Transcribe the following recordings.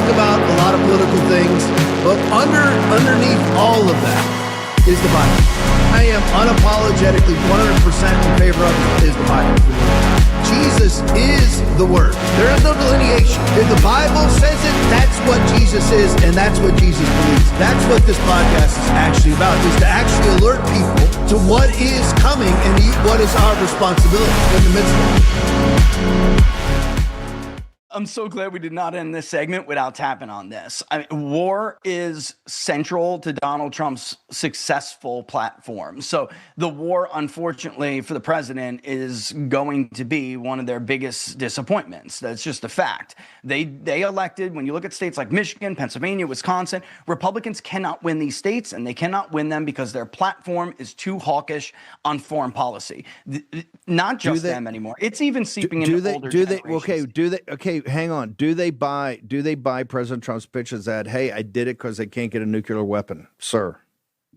talk about a lot of political things, but underneath all of that is the Bible. I am unapologetically 100% in favor of it is the Bible. Jesus is the Word. There is no delineation. If the Bible says it, that's what Jesus is, and that's what Jesus believes. That's what this podcast is actually about, is to actually alert people to what is coming and what is our responsibility in the midst of it. I'm so glad we did not end this segment without tapping on this. I mean, war is central to Donald Trump's successful platform. So the war, unfortunately, for the president is going to be one of their biggest disappointments. That's just a fact. They elected, when you look at states like Michigan, Pennsylvania, Wisconsin, Republicans cannot win these states, and they cannot win them because their platform is too hawkish on foreign policy. Not just them anymore. It's even seeping into older generations. Okay, hang on. Do they buy President Trump's pitches that, hey, I did it because they can't get a nuclear weapon, sir?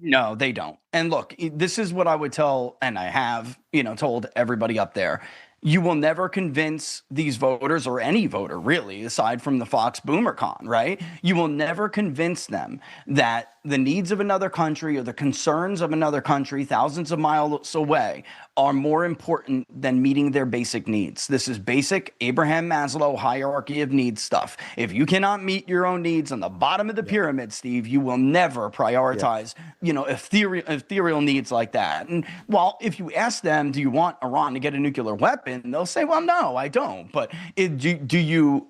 No, they don't. And look, this is what I would tell, and I have, told everybody up there. You will never convince these voters, or any voter really, aside from the Fox boomer con, right? You will never convince them that the needs of another country or the concerns of another country thousands of miles away are more important than meeting their basic needs. This is basic Abraham Maslow hierarchy of needs stuff. If you cannot meet your own needs on the bottom of the pyramid, Steve, you will never prioritize, ethereal needs like that. And while if you ask them, do you want Iran to get a nuclear weapon? They'll say, well, no, I don't. But do you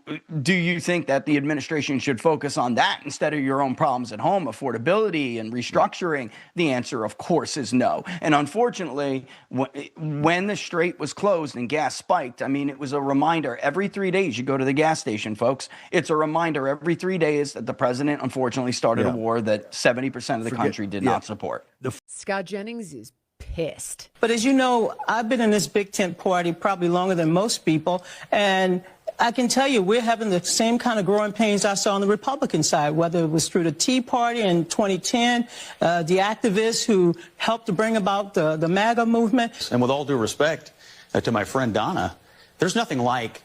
think that the administration should focus on that instead of your own problems at home, affordability and restructuring? The answer, of course, is no. And unfortunately, when the strait was closed and gas spiked, I mean, it was a reminder every 3 days you go to the gas station, folks. It's a reminder every 3 days that the president, unfortunately, started a war that 70% of the country did not support. Scott Jennings is pissed. But as you know, I've been in this big tent party probably longer than most people, and I can tell you we're having the same kind of growing pains I saw on the Republican side, whether it was through the Tea Party in 2010, the activists who helped to bring about the MAGA movement. And with all due respect to my friend Donna, there's nothing like,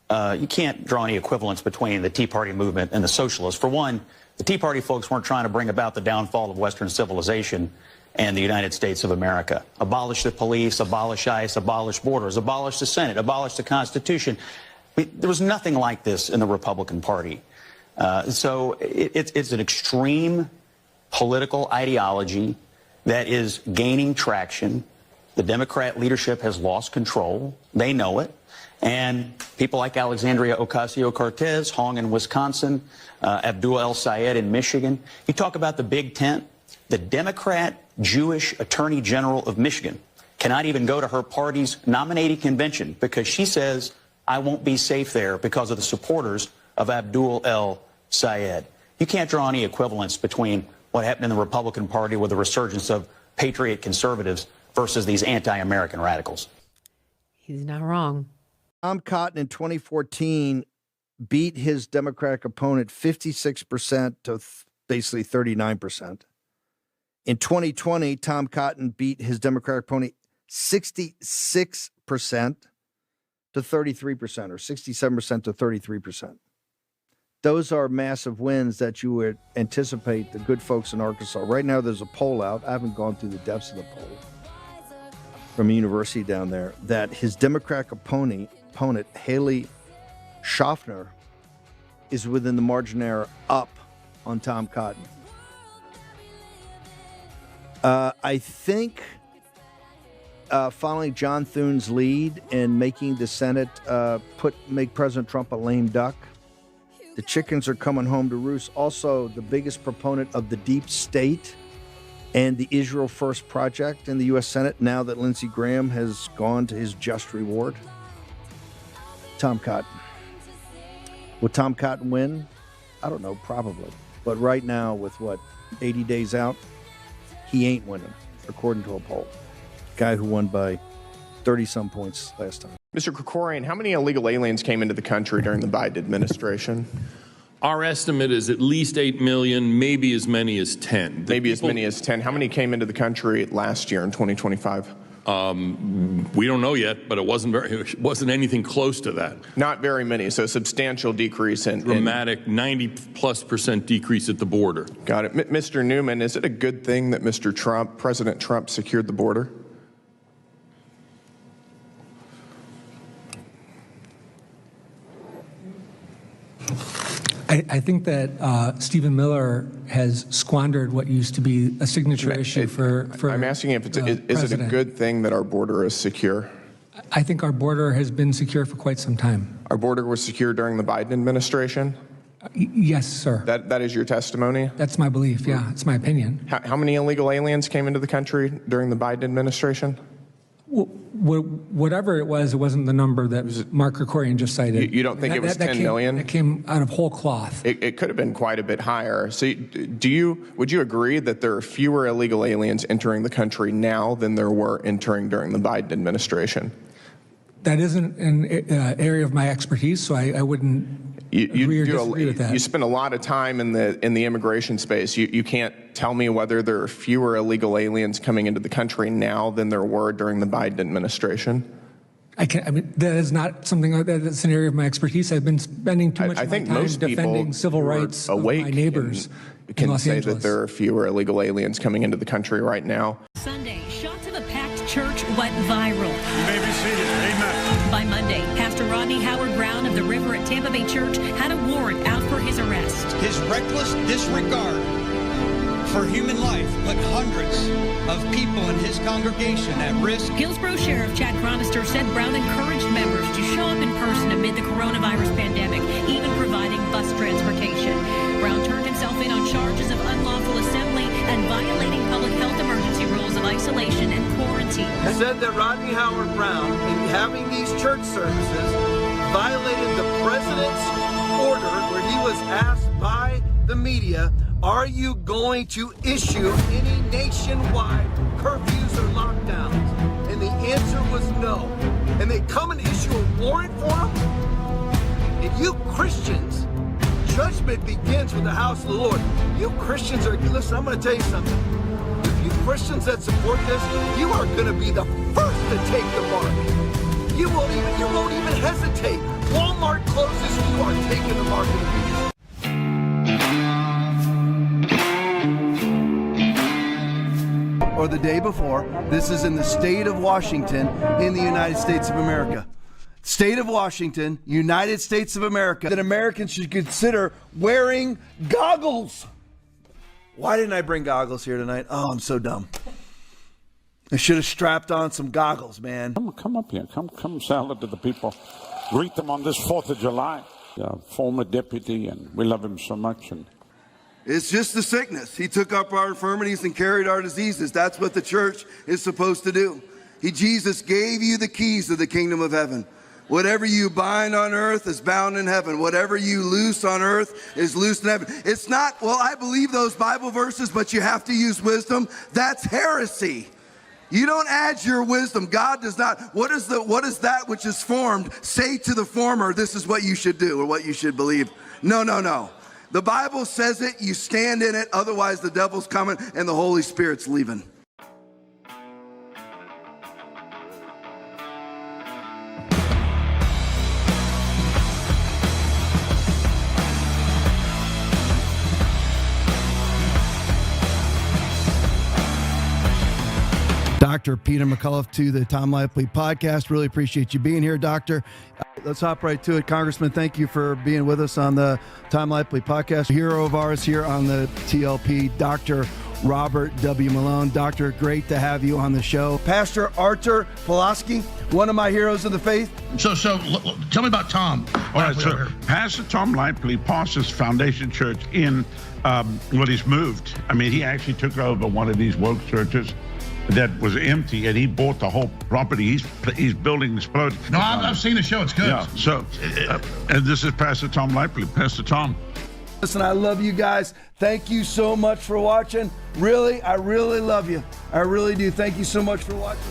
you can't draw any equivalence between the Tea Party movement and the socialists. For one, the Tea Party folks weren't trying to bring about the downfall of Western civilization and the United States of America. Abolish the police, abolish ICE, abolish borders, abolish the Senate, abolish the Constitution. There was nothing like this in the Republican Party. So it's an extreme political ideology that is gaining traction. The Democrat leadership has lost control. They know it. And people like Alexandria Ocasio-Cortez, Hong in Wisconsin, Abdul El Sayed in Michigan. You talk about the Big Tent. The Democrat Jewish Attorney General of Michigan cannot even go to her party's nominating convention because she says, I won't be safe there because of the supporters of Abdul El Sayed. You can't draw any equivalence between what happened in the Republican Party with the resurgence of patriot conservatives versus these anti-American radicals. He's not wrong. Tom Cotton in 2014 beat his Democratic opponent 56% to basically 39%. In 2020, Tom Cotton beat his Democratic opponent 66% to 33%, or 67% to 33%. Those are massive wins that you would anticipate the good folks in Arkansas. Right now, there's a poll out. I haven't gone through the depths of the poll from a university down there, that his Democratic opponent Haley Schaffner, is within the margin of error up on Tom Cotton. I think following John Thune's lead in making the Senate make President Trump a lame duck, the chickens are coming home to roost. Also, the biggest proponent of the deep state and the Israel First Project in the U.S. Senate, now that Lindsey Graham has gone to his just reward, Tom Cotton. Will Tom Cotton win? I don't know, probably. But right now, with 80 days out, he ain't winning, according to a poll. Guy who won by 30-some points last time. Mr. Krikorian, how many illegal aliens came into the country during the Biden administration? Our estimate is at least 8 million, maybe as many as 10. Maybe as many as 10. How many came into the country last year in 2025? We don't know yet, but it wasn't anything close to that. Not very many, so substantial decrease in Dramatic 90+% decrease at the border. Got it. Mr. Newman, is it a good thing that President Trump secured the border? I think that Stephen Miller has squandered what used to be a signature issue for I'm asking if is it a good thing that our border is secure? I think our border has been secure for quite some time. Our border was secure during the Biden administration? Yes, sir. That is your testimony? That's my belief, yeah. It's my opinion. How many illegal aliens came into the country during the Biden administration? Whatever it wasn't the number that Mark Krikorian just cited. You don't think it was 10 million? It came out of whole cloth. It could have been quite a bit higher. So would you agree that there are fewer illegal aliens entering the country now than there were entering during the Biden administration? That isn't an area of my expertise, so I wouldn't agree or disagree with that. You spend a lot of time in the immigration space. You can't tell me whether there are fewer illegal aliens coming into the country now than there were during the Biden administration. I mean, that is not something that's an area of my expertise. I've been spending too much of my time defending civil rights of my neighbors in Los say Angeles. That there are fewer illegal aliens coming into the country right now. Sunday, shots of a packed church went viral. You may be seated. Amen. By Monday, Pastor Rodney Howard-Browne of the River at Tampa Bay Church had a warrant out for his arrest. His reckless disregard for human life put hundreds of people in his congregation at risk. Hillsborough Sheriff Chad Chronister said Brown encouraged members to show up in person amid the coronavirus pandemic, even providing bus transportation. Brown turned himself in on charges of unlawful assembly and violating public health emergency rules of isolation and quarantine. He said that Rodney Howard-Browne, in having these church services, violated the president's order where he was asked by the media, are you going to issue any nationwide curfews or lockdowns? And the answer was no. And they come and issue a warrant for him? And you Christians, judgment begins with the house of the Lord. You Christians are, listen, I'm going to tell you something. You Christians that support this, you are going to be the first to take the mark. You won't even hesitate. Walmart closes, you are taking the mark immediately. Or the day before. This is in the state of Washington in the United States of America. State of Washington, United States of America, that Americans should consider wearing goggles. Why didn't I bring goggles here tonight? Oh, I'm so dumb. I should have strapped on some goggles, man. Come up here. Come say hello to the people. Greet them on this 4th of July. Former deputy, and we love him so much. And it's just the sickness. He took up our infirmities and carried our diseases. That's what the church is supposed to do. Jesus gave you the keys to the kingdom of heaven. Whatever you bind on earth is bound in heaven. Whatever you loose on earth is loosed in heaven. It's not, well, I believe those Bible verses, but you have to use wisdom. That's heresy. You don't add your wisdom. God does not. What is that which is formed? Say to the former, this is what you should do or what you should believe. No. The Bible says it, you stand in it, otherwise the devil's coming and the Holy Spirit's leaving. Dr. Peter McCullough to the Tom Laipply Podcast. Really appreciate you being here, Doctor. Let's hop right to it. Congressman, thank you for being with us on the Tom Laipply Podcast. A hero of ours here on the TLP, Dr. Robert W. Malone. Doctor, great to have you on the show. Pastor Artur Pawlowski, one of my heroes of the faith. So tell me about Tom. All right, so Pastor Tom Laipply pastors Foundation Church in, he's moved. I mean, he actually took over one of these woke churches that was empty, and he bought the whole property. He's building this project. No, I've seen the show. It's good. Yeah. So, and this is Pastor Tom Laipply. Pastor Tom. Listen, I love you guys. Thank you so much for watching. Really, I really love you. I really do. Thank you so much for watching.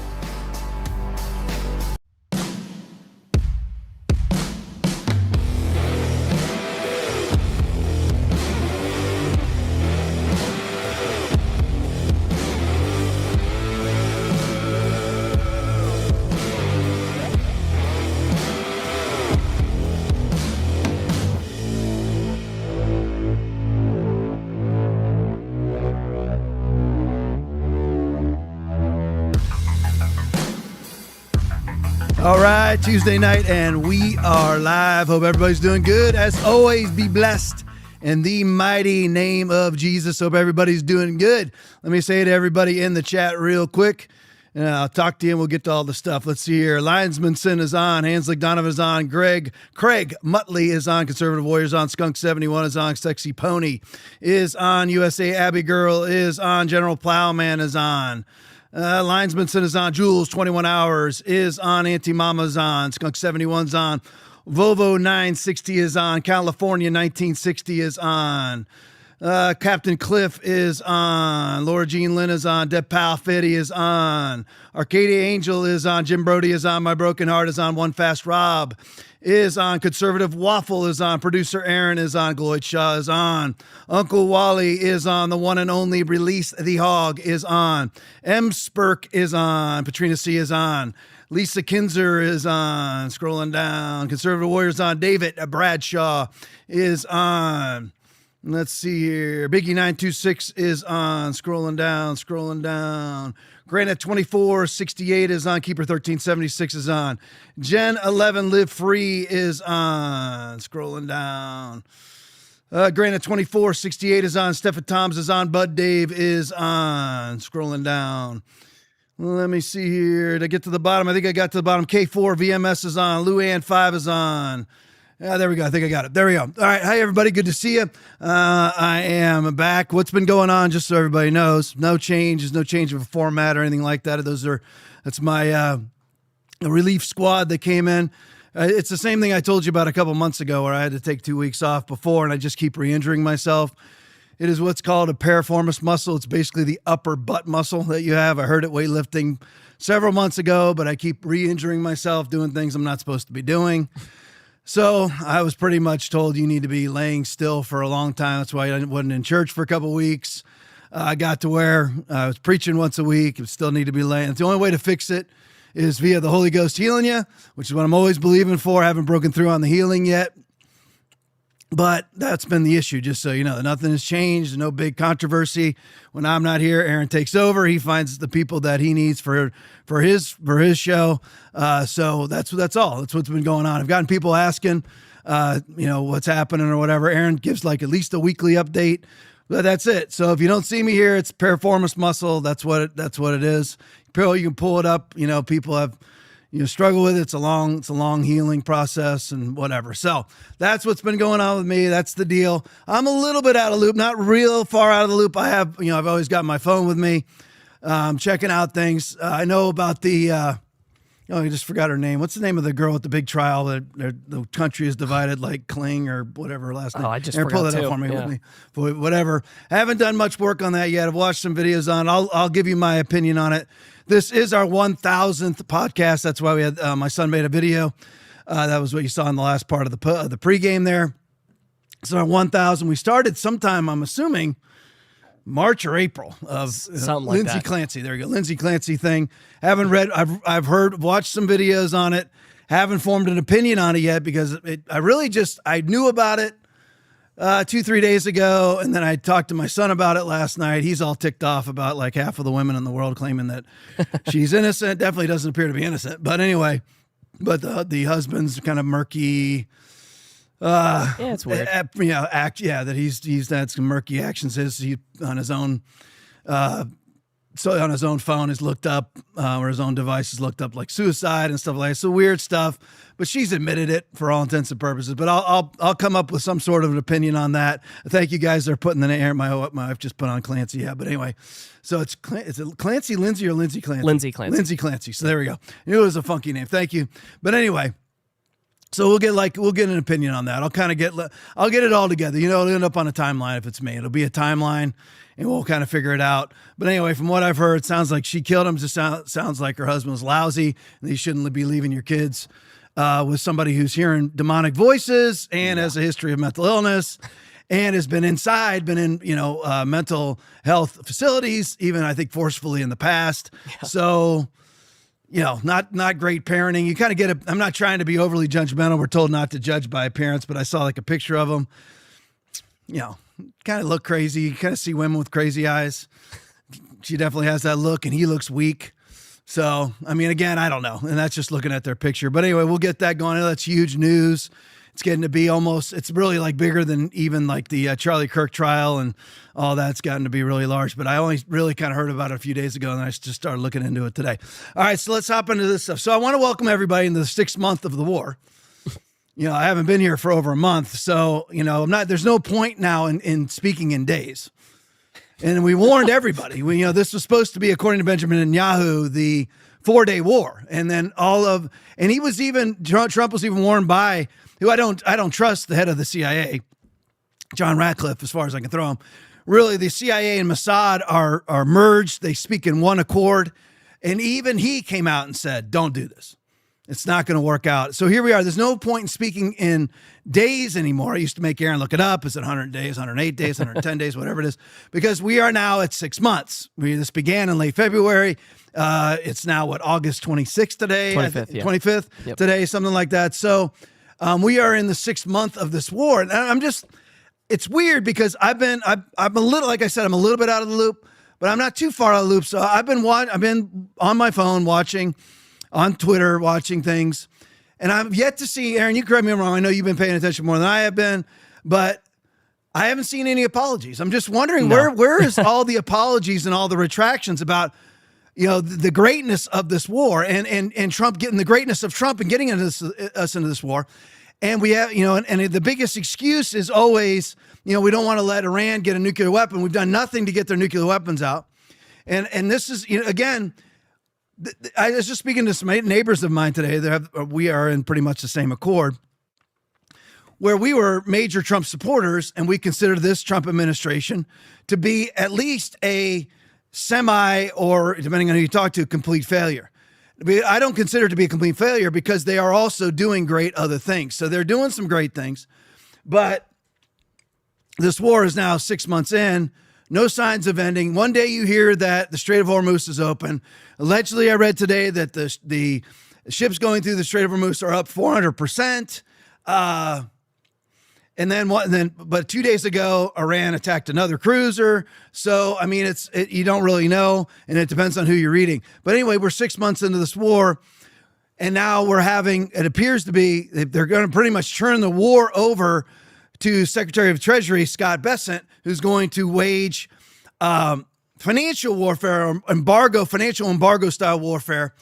All right, Tuesday night, and we are live. Hope everybody's doing good. As always, be blessed in the mighty name of Jesus. Hope everybody's doing good. Let me say to everybody in the chat real quick, and I'll talk to you and we'll get to all the stuff. Let's see here. Linesmanson is on. Hanslick Donovan is on. Craig Muttley is on. Conservative Warriors on. Skunk 71 is on. Sexy Pony is on. USA Abbey Girl is on. General Plowman is on. Linesmanson is on. Jules 21 Hours is on. Auntie Mama's on. Skunk 71's on. Volvo 960 is on. California 1960 is on. Captain Cliff is on. Laura Jean Lynn is on. Dead Pal Fitty is on. Arcadia Angel is on. Jim Brody is on. My Broken Heart is on. One Fast Rob is on. Conservative Waffle is on. Producer Aaron is on. Gloyd Shaw is on. Uncle Wally is on. The one and only Release the Hog is on. M. Spurk is on. Patrina C is on. Lisa Kinzer is on. Scrolling down. Conservative Warriors on. David Bradshaw is on. Let's see here. Biggie 926 is on. Scrolling down. Granite 2468 is on. Keeper 1376 is on. Jen 11 Live Free is on. Scrolling down. Granite 2468 is on. Stephen Toms is on. Bud Dave is on. Scrolling down. Let me see here. To get to the bottom, I think I got to the bottom. K4 VMS is on. Luann 5 is on. There we go. I think I got it. There we go. All right. Hi, everybody. Good to see you. I am back. What's been going on, just so everybody knows? No change. There's no change of a format or anything like that. That's my relief squad that came in. It's the same thing I told you about a couple months ago where I had to take 2 weeks off before, and I just keep re-injuring myself. It is what's called a piriformis muscle. It's basically the upper butt muscle that you have. I heard it weightlifting several months ago, but I keep re-injuring myself doing things I'm not supposed to be doing. So I was pretty much told you need to be laying still for a long time. That's why I wasn't in church for a couple of weeks. I got to where I was preaching once a week and still need to be laying. It's the only way to fix it is via the Holy Ghost healing you, which is what I'm always believing for. I haven't broken through on the healing yet. But that's been the issue, just so you know. Nothing has changed. No big controversy. When I'm not here, Aaron takes over. He finds the people that he needs for his show. So that's all. That's what's been going on. I've gotten people asking, what's happening or whatever. Aaron gives like at least a weekly update. But that's it. So if you don't see me here, it's piriformis muscle. That's what it is. You can pull it up. People have struggle with it. It's a long healing process and whatever. So that's what's been going on with me. That's the deal. I'm a little bit out of loop, not real far out of the loop. I've always got my phone with me, checking out things. I know about I just forgot her name. What's the name of the girl with the big trial that the country is divided like Kling or whatever her last name? Oh, I just Aaron, forgot pull that too. up for me Yeah. with me. Whatever. I haven't done much work on that yet. I've watched some videos on it. I'll give you my opinion on it. This is our 1000th podcast. That's why we had my son made a video. That was what you saw in the last part of the pregame there. So our 1000. We started sometime, I'm assuming, March or April of Something like Lindsay that. Clancy. There you go, Lindsay Clancy thing. Haven't read. I've watched some videos on it. Haven't formed an opinion on it yet because I knew about it 2-3 days ago, and then I talked to my son about it last night. He's all ticked off about like half of the women in the world claiming that she's innocent. Definitely doesn't appear to be innocent, but anyway. But the husband's kind of murky. It's weird. That he's had some murky actions. He on his own. So on his own phone has looked up, or his own device has looked up like suicide and stuff like that. So weird stuff, but she's admitted it for all intents and purposes. But I'll come up with some sort of an opinion on that. Thank you guys. They're putting the name. My wife just put on Clancy. Yeah, but anyway, so is it Clancy Lindsay or Lindsay Clancy? Lindsay Clancy. Lindsay Clancy. So there we go. It was a funky name. Thank you. But anyway. So we'll get an opinion on that. I'll get it all together. It'll end up on a timeline if it's me. It'll be a timeline, and we'll kind of figure it out. But anyway, from what I've heard, it sounds like she killed him. Just sounds like her husband was lousy, and you shouldn't be leaving your kids with somebody who's hearing demonic voices and has a history of mental illness and has been in mental health facilities, even I think forcefully in the past. Yeah. So. Not great parenting. You kind of get it. I'm not trying to be overly judgmental. We're told not to judge by appearance, but I saw like a picture of him. Kind of look crazy. You kind of see women with crazy eyes. She definitely has that look, and he looks weak. So, I mean, again, I don't know. And that's just looking at their picture. But anyway, we'll get that going. That's huge news. It's getting to be it's really like bigger than even like the Charlie Kirk trial and all that's gotten to be really large. But I only really kind of heard about it a few days ago, and I just started looking into it today. All right, so let's hop into this stuff. So I want to welcome everybody into the 6th month of the war. I haven't been here for over a month, so, there's no point now in speaking in days. And we warned everybody. This was supposed to be, according to Benjamin Netanyahu, the 4-day war. And then Trump was even warned by, who I don't trust, the head of the CIA, John Ratcliffe, as far as I can throw him. Really, the CIA and Mossad are merged. They speak in one accord. And even he came out and said, don't do this. It's not going to work out. So here we are. There's no point in speaking in days anymore. I used to make Aaron look it up. Is it 100 days, 108 days, 110 days, whatever it is? Because we are now at 6 months. This began in late February. It's now, August 26th today? 25th, yeah. 25th today, something like that. So we are in the 6th month of this war. And it's weird because I'm a little, like I said, I'm a little bit out of the loop, but I'm not too far out of the loop. So I've been on my phone watching, on Twitter, watching things. And I've yet to see, Aaron, you correct me if I'm wrong. I know you've been paying attention more than I have been, but I haven't seen any apologies. I'm just wondering where is all the apologies and all the retractions about, the greatness of this war and Trump getting the greatness of Trump and getting us into this war. And we have, and the biggest excuse is always, we don't want to let Iran get a nuclear weapon. We've done nothing to get their nuclear weapons out. And this is, again, I was just speaking to some neighbors of mine today. We are in pretty much the same accord, where we were major Trump supporters, and we consider this Trump administration to be at least a semi, or depending on who you talk to, complete failure. I don't consider it to be a complete failure because they are also doing great other things. So they're doing some great things, but this war is now 6 months in. No signs of ending. One day you hear that the Strait of Hormuz is open. Allegedly, I read today that the ships going through the Strait of Hormuz are up 400%. But 2 days ago, Iran attacked another cruiser. So, I mean, you don't really know, and it depends on who you're reading. But anyway, we're 6 months into this war, and now it appears to be, they're going to pretty much turn the war over to Secretary of Treasury Scott Bessent, who's going to wage financial warfare, financial embargo style warfare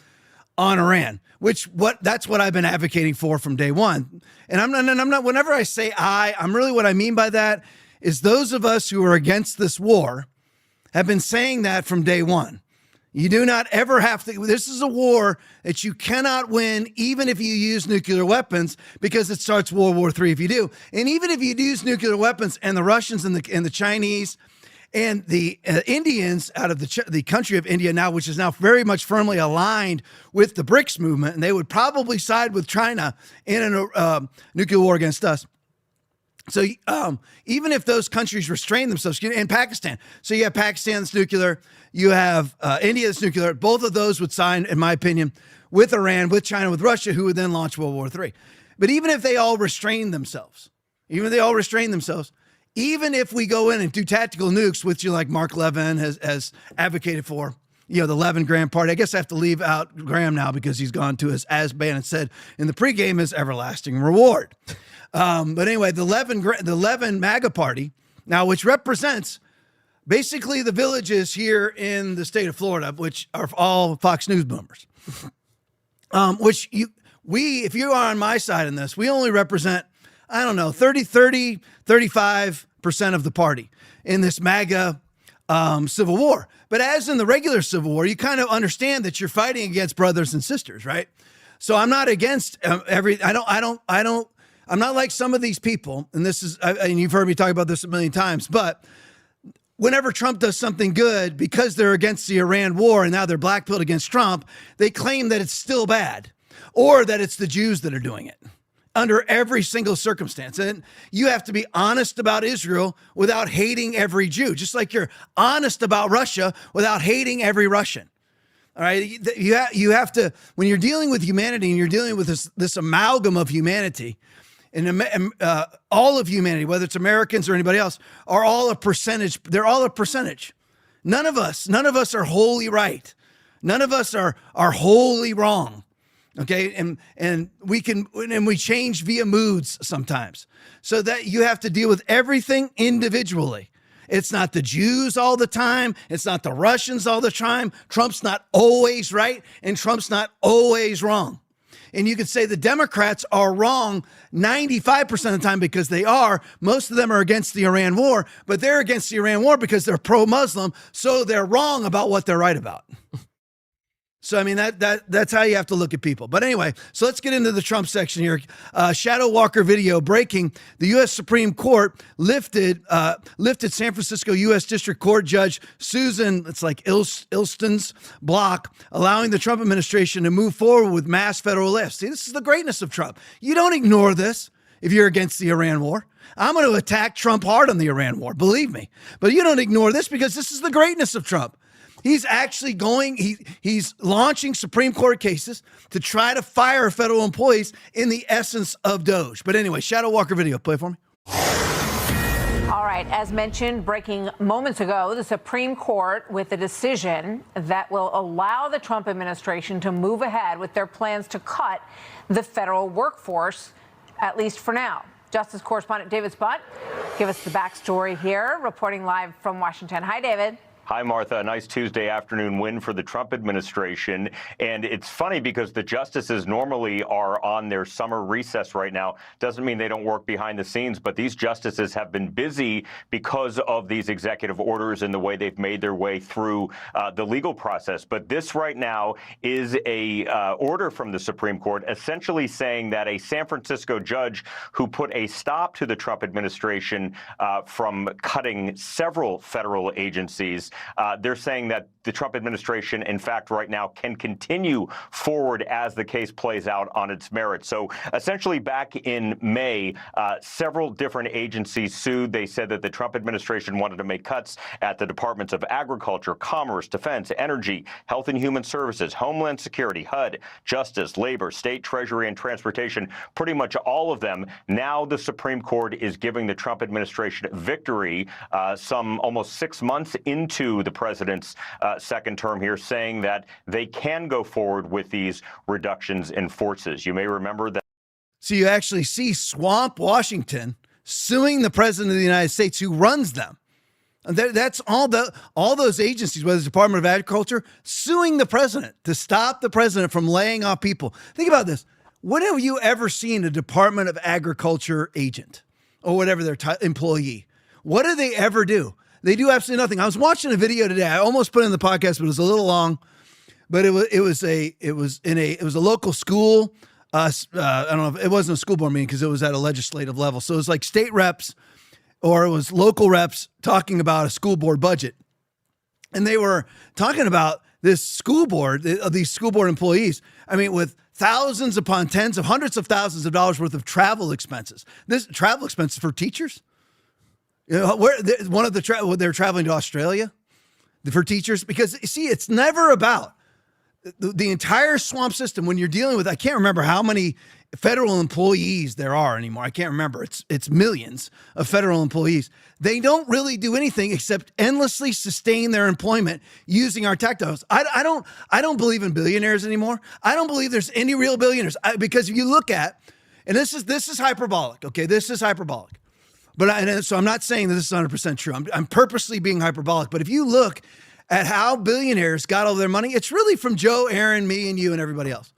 on Iran. That's what I've been advocating for from day one. And I'm not, whenever I say I'm really, what I mean by that is those of us who are against this war have been saying that from day one. You do not ever have to, this is a war that you cannot win, even if you use nuclear weapons, because it starts World War III if you do. And even if you use nuclear weapons, and the Russians and the Chinese and the Indians out of the country of India now, which is now very much firmly aligned with the BRICS movement, and they would probably side with China in a nuclear war against us. So even if those countries restrain themselves, and Pakistan, so you have Pakistan that's nuclear, you have India that's nuclear, both of those would sign, in my opinion, with Iran, with China, with Russia, who would then launch World War III. But even if they all restrain themselves, even if we go in and do tactical nukes, which like Mark Levin has advocated for, the Levin Graham party. I guess I have to leave out Graham now because he's gone to his, as Bannon said in the pregame, his everlasting reward. But anyway, the Levin MAGA party now, which represents basically the villages here in the state of Florida, which are all Fox News boomers. If you are on my side in this, we only represent, 35% of the party in this MAGA civil war. But as in the regular civil war, you kind of understand that you're fighting against brothers and sisters, right? So I'm not against I'm not like some of these people, and and you've heard me talk about this a million times, but whenever Trump does something good, because they're against the Iran war and now they're blackpilled against Trump, they claim that it's still bad, or that it's the Jews that are doing it under every single circumstance. And you have to be honest about Israel without hating every Jew, just like you're honest about Russia without hating every Russian. All right. You have to, when you're dealing with humanity and you're dealing with this amalgam of humanity, and all of humanity, whether it's Americans or anybody else, are all a percentage. They're all a percentage. None of us are wholly right. None of us are wholly wrong. Okay. And we change via moods sometimes, so that you have to deal with everything individually. It's not the Jews all the time. It's not the Russians all the time. Trump's not always right, and Trump's not always wrong. And you could say the Democrats are wrong 95% of the time, because they are. Most of them are against the Iran war, but they're against the Iran war because they're pro-Muslim, so they're wrong about what they're right about. So, I mean, that's how you have to look at people. But anyway, so let's get into the Trump section here. Shadow Walker video breaking. The U.S. Supreme Court lifted San Francisco U.S. District Court Judge Susan, it's like Ilston's block, allowing the Trump administration to move forward with mass federal lifts. See, this is the greatness of Trump. You don't ignore this if you're against the Iran war. I'm going to attack Trump hard on the Iran war, believe me. But you don't ignore this, because this is the greatness of Trump. He's actually he's launching Supreme Court cases to try to fire federal employees in the essence of Doge. But anyway, Shadow Walker video, play for me. All right, as mentioned, breaking moments ago, the Supreme Court with a decision that will allow the Trump administration to move ahead with their plans to cut the federal workforce, at least for now. Justice correspondent David Spott, give us the backstory here, reporting live from Washington. Hi, David. Hi, Martha. A nice Tuesday afternoon win for the Trump administration. And it's funny because the justices normally are on their summer recess right now. Doesn't mean they don't work behind the scenes, but these justices have been busy because of these executive orders and the way they've made their way through the legal process. But this right now is a order from the Supreme Court essentially saying that a San Francisco judge who put a stop to the Trump administration from cutting several federal agencies, they're saying that the Trump administration, in fact, right now can continue forward as the case plays out on its merits. So essentially back in May, several different agencies sued. They said that the Trump administration wanted to make cuts at the Departments of Agriculture, Commerce, Defense, Energy, Health and Human Services, Homeland Security, HUD, Justice, Labor, State Treasury, and Transportation, pretty much all of them. Now the Supreme Court is giving the Trump administration victory some almost 6 months into the president's second term here, saying that they can go forward with these reductions in forces. You may remember that. So you actually see Swamp Washington suing the president of the United States, who runs them. That's all those agencies, whether it's the Department of Agriculture, suing the president to stop the president from laying off people. Think about this. When have you ever seen a Department of Agriculture agent or whatever their employee? What do they ever do? They do absolutely nothing. I was watching a video today. I almost put it in the podcast, but it was a little long. But it was a local school. I don't know if it wasn't a school board meeting because it was at a legislative level. So it was like state reps, or it was local reps talking about a school board budget, and they were talking about this school board, these school board employees. I mean, with thousands upon tens of hundreds of thousands of dollars worth of travel expenses. This travel expenses for teachers. You know, they're traveling to Australia for teachers, because see, it's never about the entire swamp system. When you're dealing with, I can't remember how many federal employees there are anymore. I can't remember. It's millions of federal employees. They don't really do anything except endlessly sustain their employment using our tax dollars. I don't believe in billionaires anymore. I don't believe there's any real billionaires, because if you look at, and this is hyperbolic. Okay, this is hyperbolic. So I'm not saying that this is 100% true. I'm purposely being hyperbolic. But if you look at how billionaires got all their money, it's really from Joe, Aaron, me, and you, and everybody else.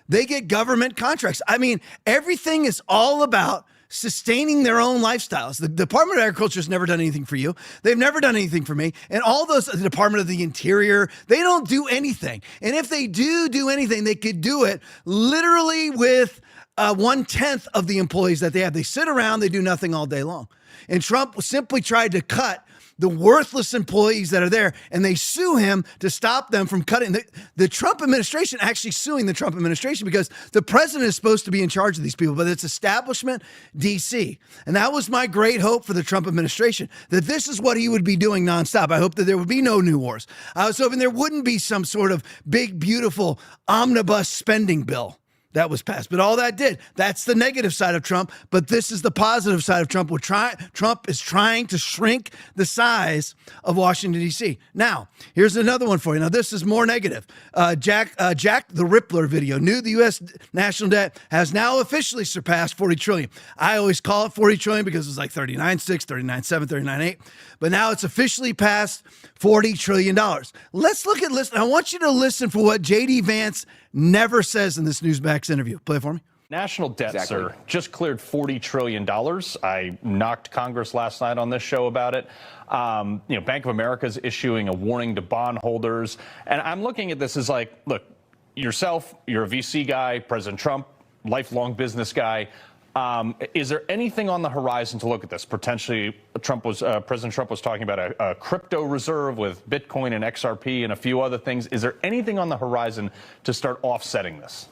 They get government contracts. I mean, everything is all about sustaining their own lifestyles. The Department of Agriculture has never done anything for you. They've never done anything for me. And all those, the Department of the Interior, they don't do anything. And if they do anything, they could do it literally with 1/10 of the employees that they have. They sit around, they do nothing all day long. And Trump simply tried to cut the worthless employees that are there, and they sue him to stop them from cutting. The Trump administration actually suing the Trump administration, because the president is supposed to be in charge of these people, but it's establishment DC. And that was my great hope for the Trump administration, that this is what he would be doing nonstop. I hope that there would be no new wars. I was hoping there wouldn't be some sort of big, beautiful omnibus spending bill that was passed. But all that did, that's the negative side of Trump. But this is the positive side of Trump. Trump is trying to shrink the size of Washington, D.C. Now, here's another one for you. Now, this is more negative. Jack the Rippler video. The U.S. national debt has now officially surpassed 40 trillion. I always call it 40 trillion because it's like 39.6, 39.7, 39.8. But now it's officially past $40 trillion. Let's listen. I want you to listen for what J.D. Vance never says in this Newsmax interview. Play it for me. National debt, sir, just cleared $40 trillion. I knocked Congress last night on this show about it. Bank of America is issuing a warning to bondholders. And I'm looking at this as like, look, yourself, you're a VC guy, President Trump, lifelong business guy. Is there anything on the horizon to look at this? Potentially, President Trump was talking about a crypto reserve with Bitcoin and XRP and a few other things. Is there anything on the horizon to start offsetting this?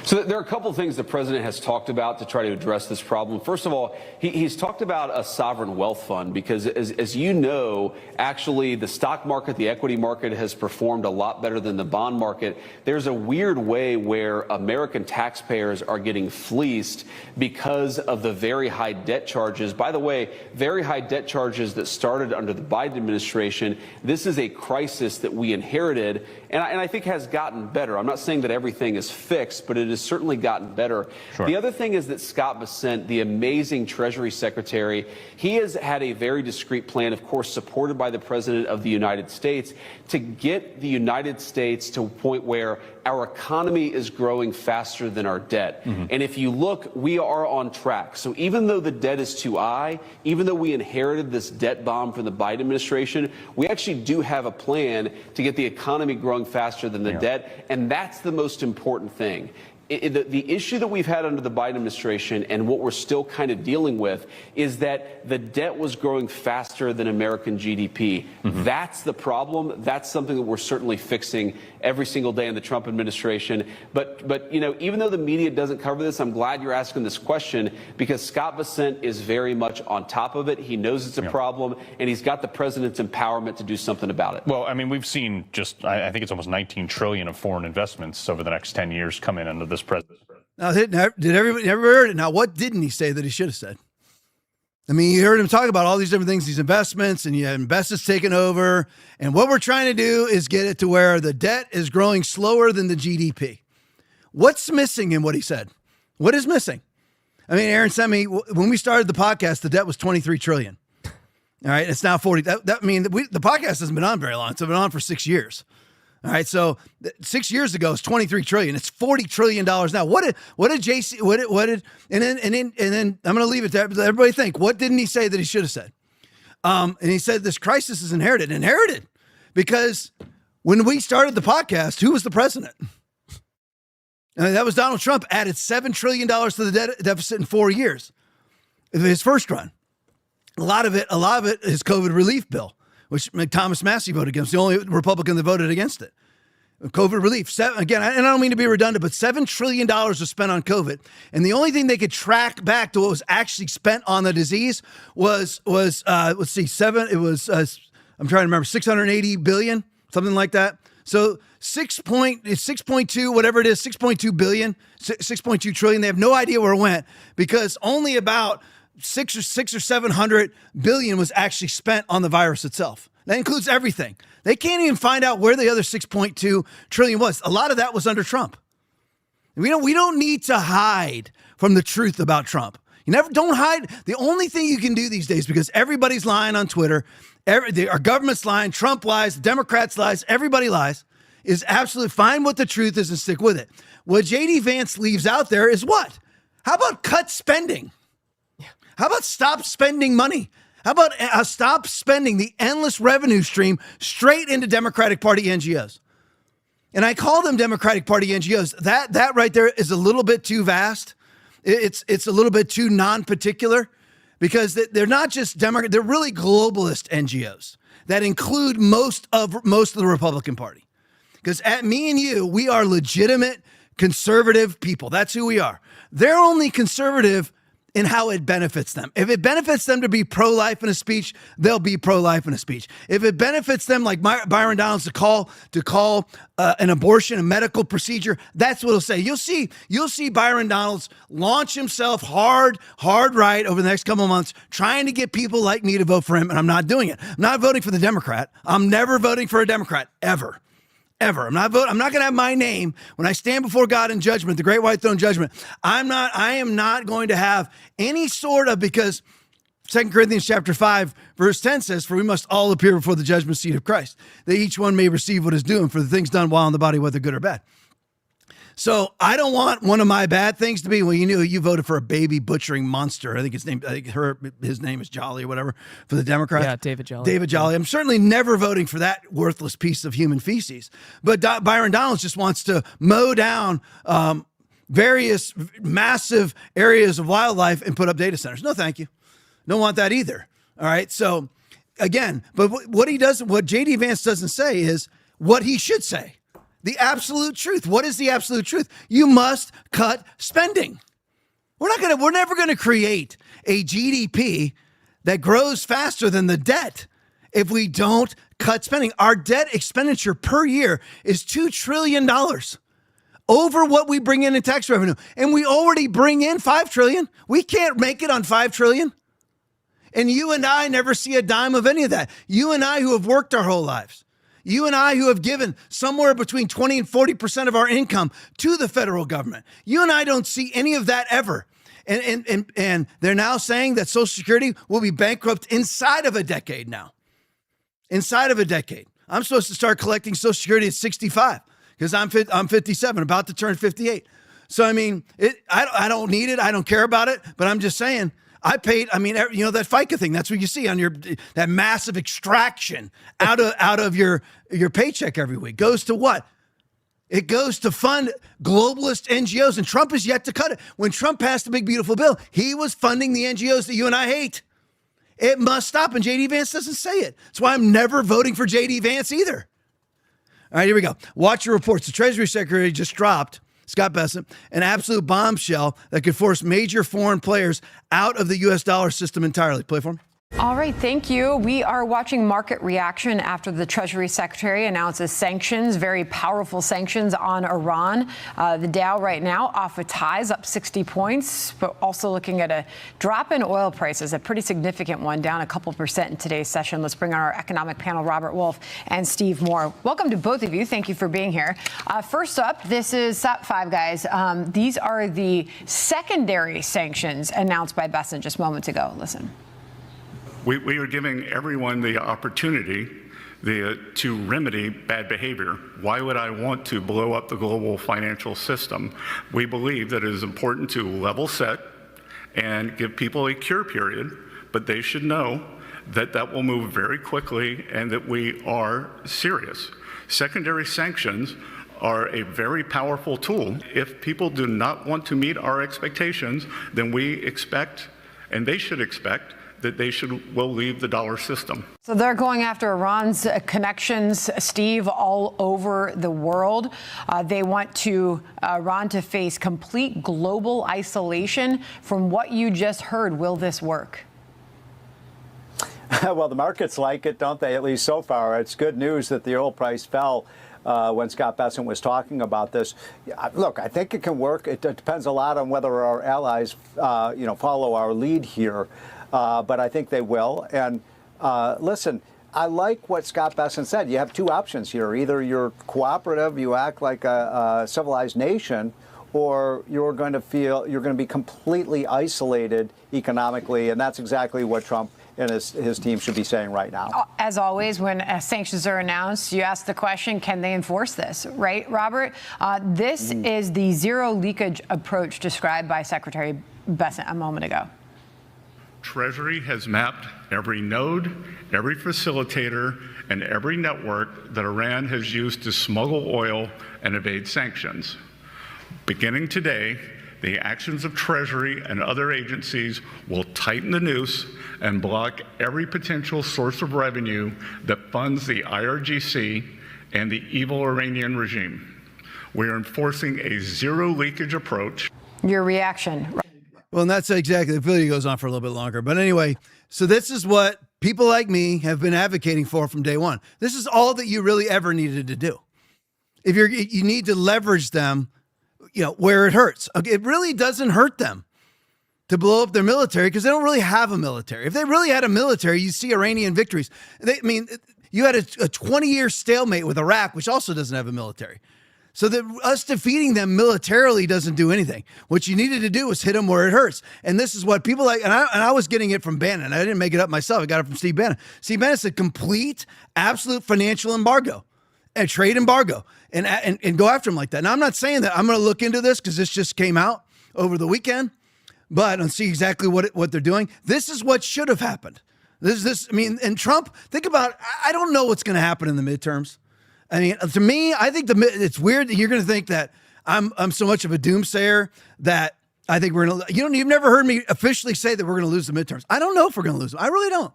So there are a couple of things the president has talked about to try to address this problem. First of all, he's talked about a sovereign wealth fund because, as you know, actually the stock market, the equity market has performed a lot better than the bond market. There's a weird way where American taxpayers are getting fleeced because of the very high debt charges. By the way, very high debt charges that started under the Biden administration. This is a crisis that we inherited and I think has gotten better. I'm not saying that everything is fixed, but it has certainly gotten better. Sure. The other thing is that Scott Bessent, the amazing Treasury Secretary, he has had a very discreet plan, of course, supported by the President of the United States, to get the United States to a point where our economy is growing faster than our debt. Mm-hmm. And if you look, we are on track. So even though the debt is too high, even though we inherited this debt bomb from the Biden administration, we actually do have a plan to get the economy growing faster than the debt. And that's the most important thing. The issue that we've had under the Biden administration and what we're still kind of dealing with is that the debt was growing faster than American GDP. Mm-hmm. That's the problem. That's something that we're certainly fixing every single day in the Trump administration. But even though the media doesn't cover this, I'm glad you're asking this question because Scott Bessent is very much on top of it. He knows it's a problem, and he's got the president's empowerment to do something about it. Well, I mean, we've seen I think it's almost 19 trillion of foreign investments over the next 10 years come in under this president. Now, did everybody ever heard it? Now, what didn't he say that he should have said? I mean, you heard him talk about all these different things, these investments, and you have investors taking over. And what we're trying to do is get it to where the debt is growing slower than the GDP. What's missing in what he said? What is missing? I mean, Aaron sent me, when we started the podcast, the debt was 23 trillion. All right, it's now 40. The podcast hasn't been on very long. It's been on for 6 years. All right, so 6 years ago it's 23 trillion. It's $40 trillion now. What did JC? What did? And then I'm going to leave it there. Everybody think. What didn't he say that he should have said? And he said this crisis is inherited, because when we started the podcast, who was the president? And that was Donald Trump. Added $7 trillion to the debt deficit in 4 years. His first run. A lot of it is COVID relief bill, which Thomas Massey voted against, the only Republican that voted against it. COVID relief. Again, and I don't mean to be redundant, but $7 trillion was spent on COVID. And the only thing they could track back to what was actually spent on the disease was I'm trying to remember, 680 billion, something like that. So 6.2, whatever it is, 6.2 billion, 6.2 trillion. They have no idea where it went because only about 600 or 700 billion was actually spent on the virus itself. That includes everything. They can't even find out where the other 6.2 trillion was. A lot of that was under Trump. We don't need to hide from the truth about Trump. Don't hide. The only thing you can do these days, because everybody's lying on Twitter, our government's lying, Trump lies, Democrats lies, everybody lies, is absolutely find what the truth is and stick with it. What J.D. Vance leaves out there is what? How about cut spending? How about stop spending money? How about stop spending the endless revenue stream straight into Democratic Party NGOs? And I call them Democratic Party NGOs. That right there is a little bit too vast. It's a little bit too non-particular because they're not just Democrat. They're really globalist NGOs that include most of the Republican Party. Because at me and you, we are legitimate conservative people. That's who we are. They're only conservative in how it benefits them. If it benefits them to be pro-life in a speech, they'll be pro-life in a speech. If it benefits them, like Byron Donalds, to call an abortion a medical procedure, that's what he'll say. You'll see Byron Donalds launch himself hard right over the next couple of months, trying to get people like me to vote for him, and I'm not doing it. I'm not voting for the Democrat. I'm never voting for a Democrat, ever. I'm not going to have my name when I stand before God in judgment, the great white throne judgment. I am not going to have any sort of, because 2 Corinthians chapter 5, verse 10 says, for we must all appear before the judgment seat of Christ, that each one may receive what is due and for the things done while in the body, whether good or bad. So I don't want one of my bad things to be, well, you voted for a baby butchering monster. I think his name is Jolly or whatever for the Democrats. Yeah, David Jolly. David Jolly. I'm certainly never voting for that worthless piece of human feces. But Byron Donalds just wants to mow down various massive areas of wildlife and put up data centers. No, thank you. Don't want that either. All right. So again, but what JD Vance doesn't say is what he should say. The absolute truth. What is the absolute truth? You must cut spending. We're never going to create a GDP that grows faster than the debt if we don't cut spending. Our debt expenditure per year is $2 trillion over what we bring in tax revenue. And we already bring in $5 trillion. We can't make it on $5 trillion. And you and I never see a dime of any of that. You and I who have worked our whole lives. You and I who have given somewhere between 20 and 40% of our income to the federal government. You and I don't see any of that ever. And they're now saying that Social Security will be bankrupt inside of a decade now. Inside of a decade. I'm supposed to start collecting Social Security at 65 because I'm 57, about to turn 58. So, I mean, I don't need it. I don't care about it. But I'm just saying, I paid, that FICA thing, that's what you see on that massive extraction out of your paycheck every week. Goes to what? It goes to fund globalist NGOs, and Trump is yet to cut it. When Trump passed the big, beautiful bill, he was funding the NGOs that you and I hate. It must stop, and J.D. Vance doesn't say it. That's why I'm never voting for J.D. Vance either. All right, here we go. Watch your reports. The Treasury Secretary just dropped, Scott Bessent, an absolute bombshell that could force major foreign players out of the U.S. dollar system entirely. Play for him. All right, thank you. We are watching market reaction after the Treasury Secretary announces sanctions, very powerful sanctions on Iran. The Dow right now off its highs, up 60 points, but also looking at a drop in oil prices, a pretty significant one, down a couple percent in today's session. Let's bring on our economic panel, Robert Wolf and Steve Moore. Welcome to both of you. Thank you for being here. First up, this is Five Guys. These are the secondary sanctions announced by Bessent just moments ago. Listen. We are giving everyone the opportunity to remedy bad behavior. Why would I want to blow up the global financial system? We believe that it is important to level set and give people a cure period, but they should know that that will move very quickly and that we are serious. Secondary sanctions are a very powerful tool. If people do not want to meet our expectations, then we expect, and they should expect, that they will leave the dollar system. So they're going after Iran's connections, Steve, all over the world. They want Iran to face complete global isolation. From what you just heard, will this work? Well, the markets like it, don't they? At least so far. It's good news that the oil price fell when Scott Bessent was talking about this. Look, I think it can work. It depends a lot on whether our allies, follow our lead here. But I think they will. And listen, I like what Scott Bessent said. You have two options here. Either you're cooperative, you act like a civilized nation, or you're going to be completely isolated economically. And that's exactly what Trump and his team should be saying right now. As always, when sanctions are announced, you ask the question, can they enforce this? Right, Robert? This is the zero leakage approach described by Secretary Bessent a moment ago. Treasury has mapped every node, every facilitator, and every network that Iran has used to smuggle oil and evade sanctions. Beginning today, the actions of Treasury and other agencies will tighten the noose and block every potential source of revenue that funds the IRGC and the evil Iranian regime. We are enforcing a zero leakage approach. Your reaction? Well, and that's exactly, the video goes on for a little bit longer. But anyway, so this is what people like me have been advocating for from day one. This is all that you really ever needed to do. If you need to leverage them, where it hurts. Okay, it really doesn't hurt them to blow up their military because they don't really have a military. If they really had a military, you'd see Iranian victories. You had a 20-year stalemate with Iraq, which also doesn't have a military. So that us defeating them militarily doesn't do anything. What you needed to do was hit them where it hurts. And this is what people like, and I was getting it from Bannon. I didn't make it up myself. I got it from Steve Bannon. Steve Bannon said complete, absolute financial embargo and trade embargo and go after them like that. Now, I'm not saying that I'm going to look into this because this just came out over the weekend, but and see exactly what they're doing. This is what should have happened. And Trump, think about, I don't know what's going to happen in the midterms. I mean, to me, I think it's weird that you're going to think that I'm so much of a doomsayer that I think we're going to, you've never heard me officially say that we're going to lose the midterms. I don't know if we're going to lose them. I really don't.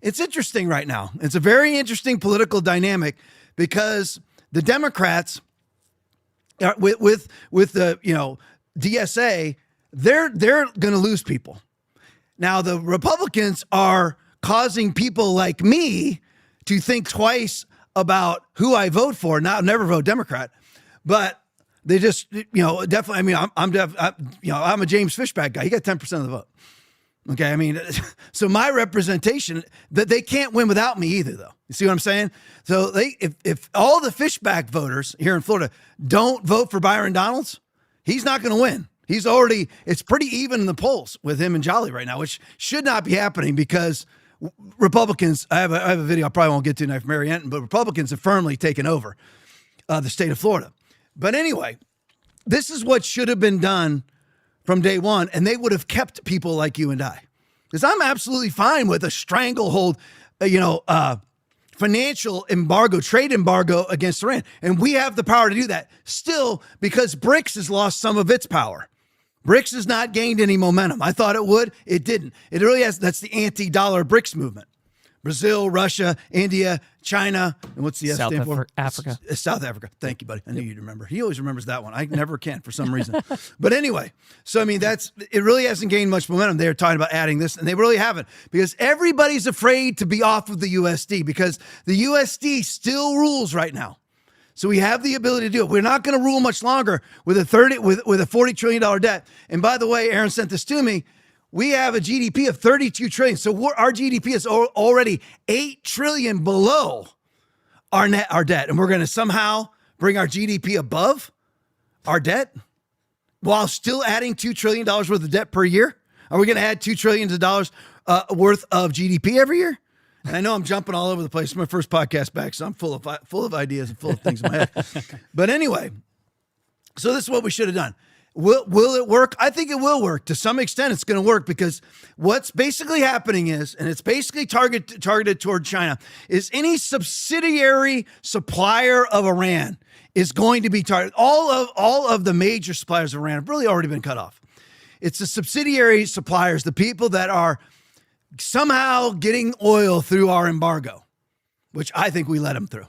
It's interesting right now. It's a very interesting political dynamic because the Democrats with the, DSA, they're going to lose people. Now, the Republicans are causing people like me to think twice about who I vote for. Now, never vote Democrat, but they just, definitely. I mean, I'm a James Fishback guy. He got 10% of the vote. Okay, I mean, so my representation that they can't win without me either, though. You see what I'm saying? So if all the Fishback voters here in Florida don't vote for Byron Donalds, he's not going to win. It's pretty even in the polls with him and Jolly right now, which should not be happening because Republicans, I have a video I probably won't get to tonight from Mary Anton, but Republicans have firmly taken over the state of Florida. But anyway, this is what should have been done from day one, and they would have kept people like you and I. Because I'm absolutely fine with a stranglehold, financial embargo, trade embargo against Iran. And we have the power to do that still because BRICS has lost some of its power. BRICS has not gained any momentum. I thought it would. It didn't. It really has. That's the anti-dollar BRICS movement. Brazil, Russia, India, China, and what's the S stand for? Africa. South Africa. Thank you, buddy. I knew you'd remember. He always remembers that one. I never can for some reason. But anyway, so I mean, it really hasn't gained much momentum. They're talking about adding this, and they really haven't because everybody's afraid to be off of the USD because the USD still rules right now. So we have the ability to do it. We're not going to rule much longer with a $40 trillion debt. And by the way, Aaron sent this to me. We have a GDP of 32 trillion. So our GDP is already 8 trillion below our debt. And we're going to somehow bring our GDP above our debt while still adding $2 trillion worth of debt per year. Are we going to add $2 trillion worth of GDP every year? And I know I'm jumping all over the place. It's my first podcast back, so I'm full of ideas and full of things in my head. But anyway, so this is what we should have done. Will it work? I think it will work. To some extent, it's going to work because what's basically happening is, and it's basically targeted toward China, is any subsidiary supplier of Iran is going to be targeted. All of the major suppliers of Iran have really already been cut off. It's the subsidiary suppliers, the people that are somehow getting oil through our embargo, which I think we let them through.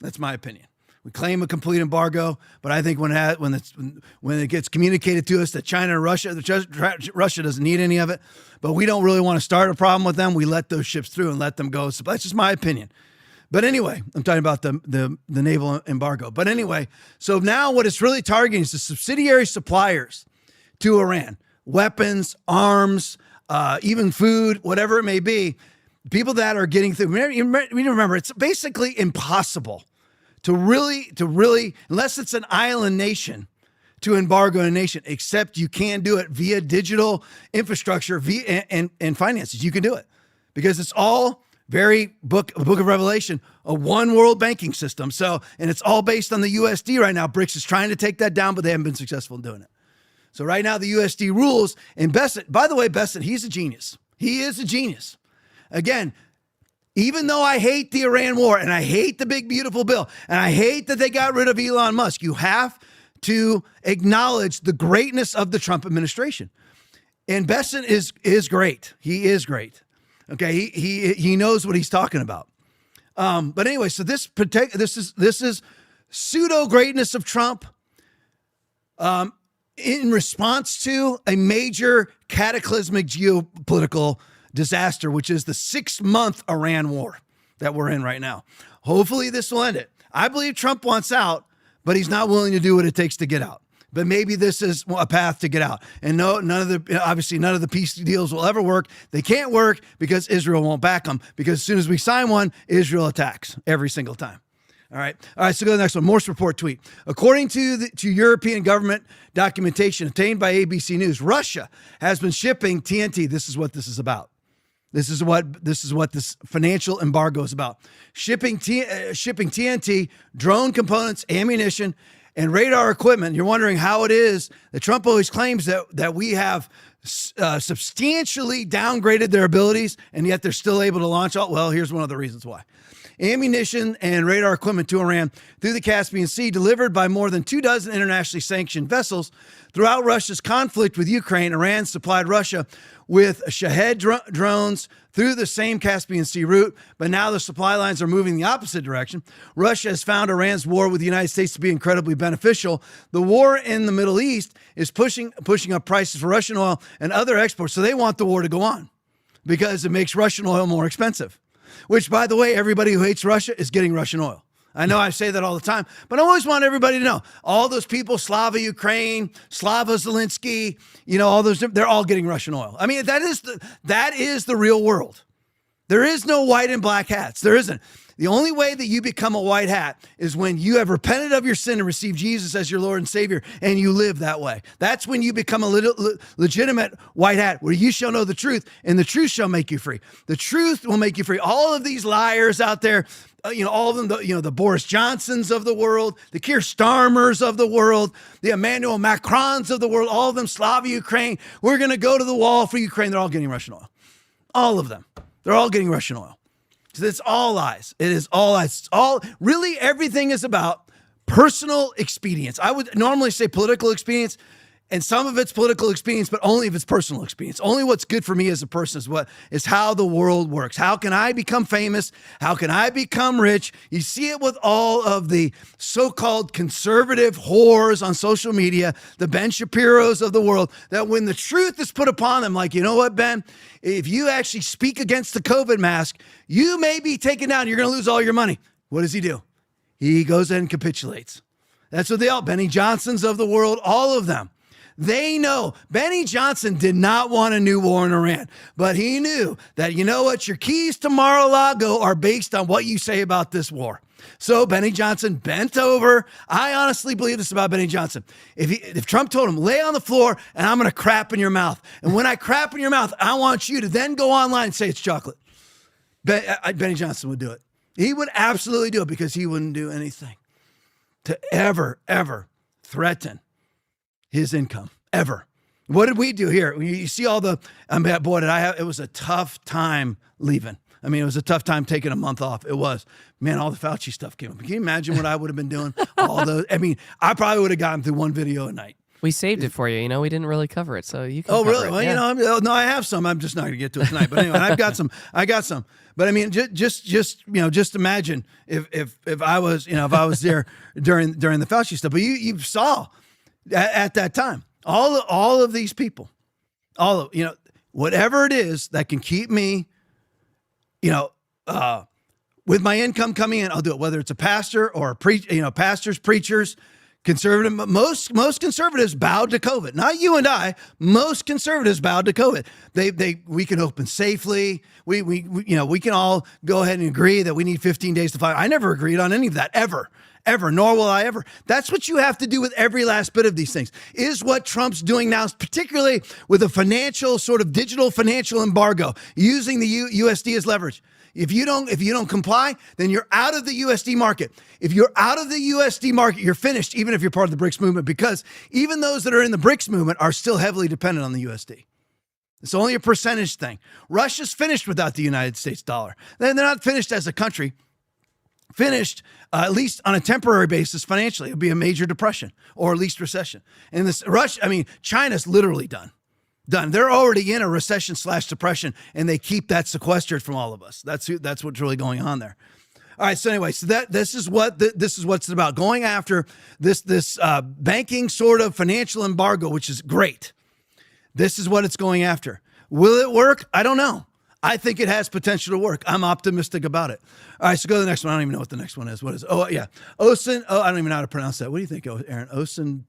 That's my opinion. We claim a complete embargo, but I think when it gets communicated to us that China and Russia doesn't need any of it, but we don't really want to start a problem with them, we let those ships through and let them go. So that's just my opinion. But anyway, I'm talking about the naval embargo. But anyway, so now what it's really targeting is the subsidiary suppliers to Iran, weapons, arms, even food, whatever it may be, people that are getting through. Remember, it's basically impossible to really, unless it's an island nation, to embargo a nation, except you can do it via digital infrastructure and finances. You can do it because it's all very book of Revelation, a one world banking system. So, and it's all based on the USD right now. BRICS is trying to take that down, but they haven't been successful in doing it. So right now the USD rules, and Bessent, by the way, he's a genius. He is a genius. Again, even though I hate the Iran war and I hate the big, beautiful bill and I hate that they got rid of Elon Musk, you have to acknowledge the greatness of the Trump administration. And Bessent is great. He is great. Okay. He knows what he's talking about. But anyway, so this is pseudo greatness of Trump. in response to a major cataclysmic geopolitical disaster, which is the 6-month Iran war that we're in right now. Hopefully this will end it. I believe Trump wants out, but he's not willing to do what it takes to get out. But maybe this is a path to get out. And obviously none of the peace deals will ever work. They can't work because Israel won't back them, because as soon as we sign one, Israel attacks every single time. All right, so go to the next one. Morse report tweet. According to European government documentation obtained by ABC News, Russia has been shipping TNT. This is what this is about. This is what this financial embargo is about. Shipping TNT, drone components, ammunition, and radar equipment. You're wondering how it is that Trump always claims that we have substantially downgraded their abilities, and yet they're still able to launch all. Well, here's one of the reasons why. Ammunition and radar equipment to Iran through the Caspian Sea, delivered by more than 24 internationally sanctioned vessels. Throughout Russia's conflict with Ukraine, Iran supplied Russia with Shahed drones through the same Caspian Sea route, but now the supply lines are moving the opposite direction. Russia has found Iran's war with the United States to be incredibly beneficial. The war in the Middle East is pushing up prices for Russian oil and other exports, so they want the war to go on because it makes Russian oil more expensive. Which, by the way, everybody who hates Russia is getting Russian oil. I know I say that all the time, but I always want everybody to know. All those people, Slava Ukraine, Slava Zelensky, all those, they're all getting Russian oil. I mean, that is the real world. There is no white and black hats. There isn't. The only way that you become a white hat is when you have repented of your sin and received Jesus as your Lord and Savior, and you live that way. That's when you become a legitimate white hat, where you shall know the truth, and the truth shall make you free. The truth will make you free. All of these liars out there, all of them, the Boris Johnsons of the world, the Keir Starmers of the world, the Emmanuel Macrons of the world, all of them, Slava Ukraine, we're going to go to the wall for Ukraine. They're all getting Russian oil. All of them. They're all getting Russian oil. So it's all lies. It is all lies. Really, everything is about personal expedience. I would normally say political expedience, and some of it's political expedience, but only if it's personal expedience. Only what's good for me as a person is how the world works. How can I become famous? How can I become rich? You see it with all of the so-called conservative whores on social media, the Ben Shapiros of the world, that when the truth is put upon them, like, you know what, Ben? If you actually speak against the COVID mask, you may be taken down. You're going to lose all your money. What does he do? He goes in and capitulates. That's what they all, Benny Johnsons of the world, all of them. They know Benny Johnson did not want a new war in Iran, but he knew that, you know what, your keys to Mar-a-Lago are based on what you say about this war. So Benny Johnson bent over. I honestly believe this about Benny Johnson. If Trump told him, lay on the floor and I'm going to crap in your mouth. And when I crap in your mouth, I want you to then go online and say it's chocolate. Benny Johnson would do it. He would absolutely do it, because he wouldn't do anything to ever threaten his income, ever. What did we do here? You see all the, boy, it was a tough time leaving. I mean, it was a tough time taking a month off. It was. Man, all the Fauci stuff came up. Can you imagine what I would have been doing? I probably would have gotten through one video a night. We saved it for you. We didn't really cover it, so you can. Oh, really? It. Well, yeah. No, I have some. I'm just not going to get to it tonight. But anyway, I got some. But I mean, just imagine if I was there during the Fauci stuff. But you saw at that time all of these people, whatever it is that can keep me, with my income coming in, I'll do it. Whether it's a pastor or pastors, preachers. Conservative, most conservatives bowed to COVID. Not you and I. Most conservatives bowed to COVID. We can open safely. We can all go ahead and agree that we need 15 days to fight. I never agreed on any of that ever, nor will I ever. That's what you have to do with every last bit of these things. Is what Trump's doing now, particularly with a financial sort of digital financial embargo, using the USD as leverage. If you don't comply, then you're out of the USD market. If you're out of the USD market, you're finished, even if you're part of the BRICS movement, because even those that are in the BRICS movement are still heavily dependent on the USD. It's only a percentage thing. Russia's finished without the United States dollar. They're not finished as a country. Finished, at least on a temporary basis financially. It would be a major depression or at least recession. And China's literally done. They're already in a recession/depression, and they keep that sequestered from all of us. That's what's really going on there. All right. So anyway, so this is what's about, going after this banking sort of financial embargo, which is great. This is what it's going after. Will it work? I don't know. I think it has potential to work. I'm optimistic about it. All right, so go to the next one. I don't even know what the next one is. What is it? Oh, yeah. OSINT. Oh, I don't even know how to pronounce that. What do you think, Aaron? OSINT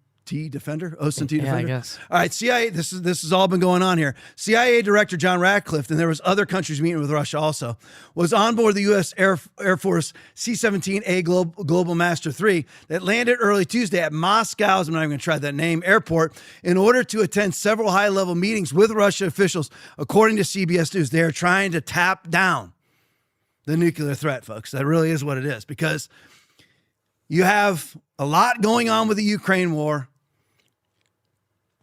Defender? OSINT Defender? Yeah, I guess. All right, CIA, this has all been going on here. CIA Director John Ratcliffe, and there was other countries meeting with Russia also, was on board the U.S. Air Force C-17A Global Master 3 that landed early Tuesday at Moscow's, I'm not even going to try that name, airport, in order to attend several high-level meetings with Russian officials. According to CBS News, they are trying to tap down the nuclear threat, folks. That really is what it is, because you have a lot going on with the Ukraine war.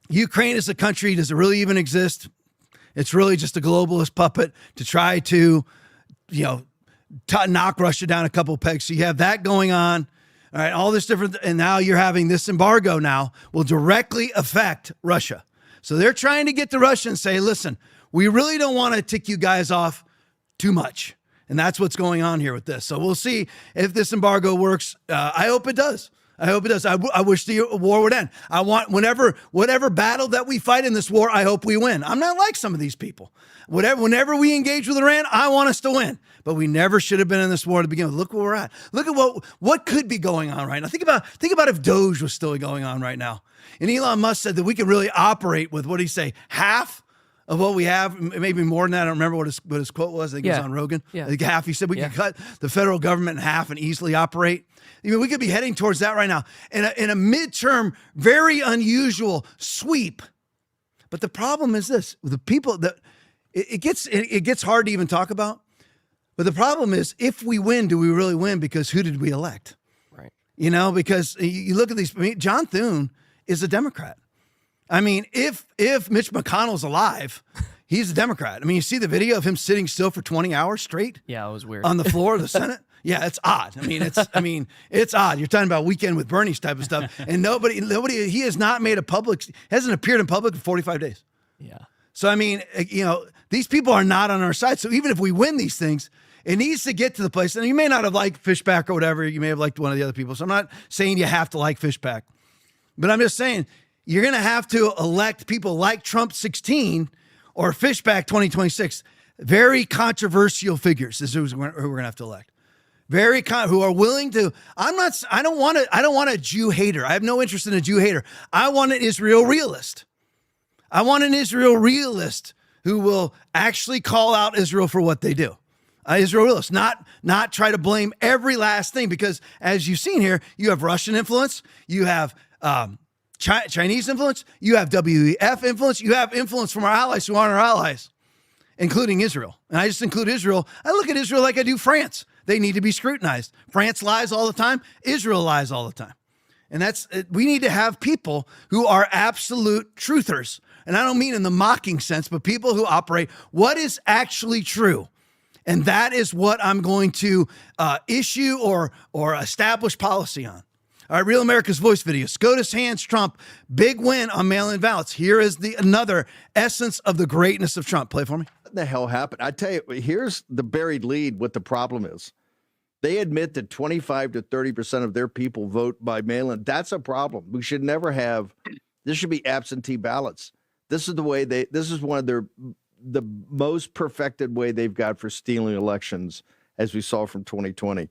Ukraine as a country, does it really even exist? It's really just a globalist puppet to try to, knock Russia down a couple of pegs. So you have that going on. All right, all this different, and now you're having this embargo now will directly affect Russia. So they're trying to get to Russia and say, listen, we really don't want to tick you guys off too much. And that's what's going on here with this. So we'll see if this embargo works. I hope it does. I wish the war would end. I want whatever battle that we fight in this war, I hope we win. I'm not like some of these people. Whenever we engage with Iran, I want us to win. But we never should have been in this war to begin with. Look where we're at. Look at what could be going on right now. Think about if Doge was still going on right now. And Elon Musk said that we could really operate with, what did he say, half of what we have, maybe more than that. I don't remember what his quote was. I think it was on Rogan. Yeah. Like half. He said we could cut the federal government in half and easily operate. We could be heading towards that right now in a midterm, very unusual sweep. But the problem is this: the people that it gets hard to even talk about. But the problem is, if we win, do we really win? Because who did we elect? Right. Because you look at these. John Thune is a Democrat. I mean, if Mitch McConnell's alive, he's a Democrat. You see the video of him sitting still for 20 hours straight? Yeah, it was weird. On the floor of the Senate? Yeah, it's odd. It's odd. You're talking about Weekend with Bernie's type of stuff. And nobody, he has not made hasn't appeared in public in 45 days. Yeah. So, these people are not on our side. So even if we win these things, it needs to get to the place. And you may not have liked Fishback or whatever. You may have liked one of the other people. So I'm not saying you have to like Fishback. But I'm just saying, you're going to have to elect people like Trump 16 or Fishback 2026. Very controversial figures is who we're going to have to elect. Who are willing to. I don't want a Jew hater. I have no interest in a Jew hater. I want an Israel realist. I want an Israel realist who will actually call out Israel for what they do. Israel realists, not try to blame every last thing, because as you've seen here, you have Russian influence, you have Chinese influence, you have WEF influence, you have influence from our allies who aren't our allies, including Israel. And I just include Israel. I look at Israel like I do France. They need to be scrutinized. France lies all the time. Israel lies all the time. And we need to have people who are absolute truthers. And I don't mean in the mocking sense, but people who operate what is actually true. And that is what I'm going to issue or establish policy on. All right, Real America's Voice video. SCOTUS hands Trump big win on mail-in ballots. Here is another essence of the greatness of Trump. Play for me. What the hell happened? I tell you, here's the buried lead. What the problem is. They admit that 25 to 30% of their people vote by mail-in. That's a problem. We should never have. This should be absentee ballots. This is the way this is one of the most perfected way they've got for stealing elections, as we saw from 2020.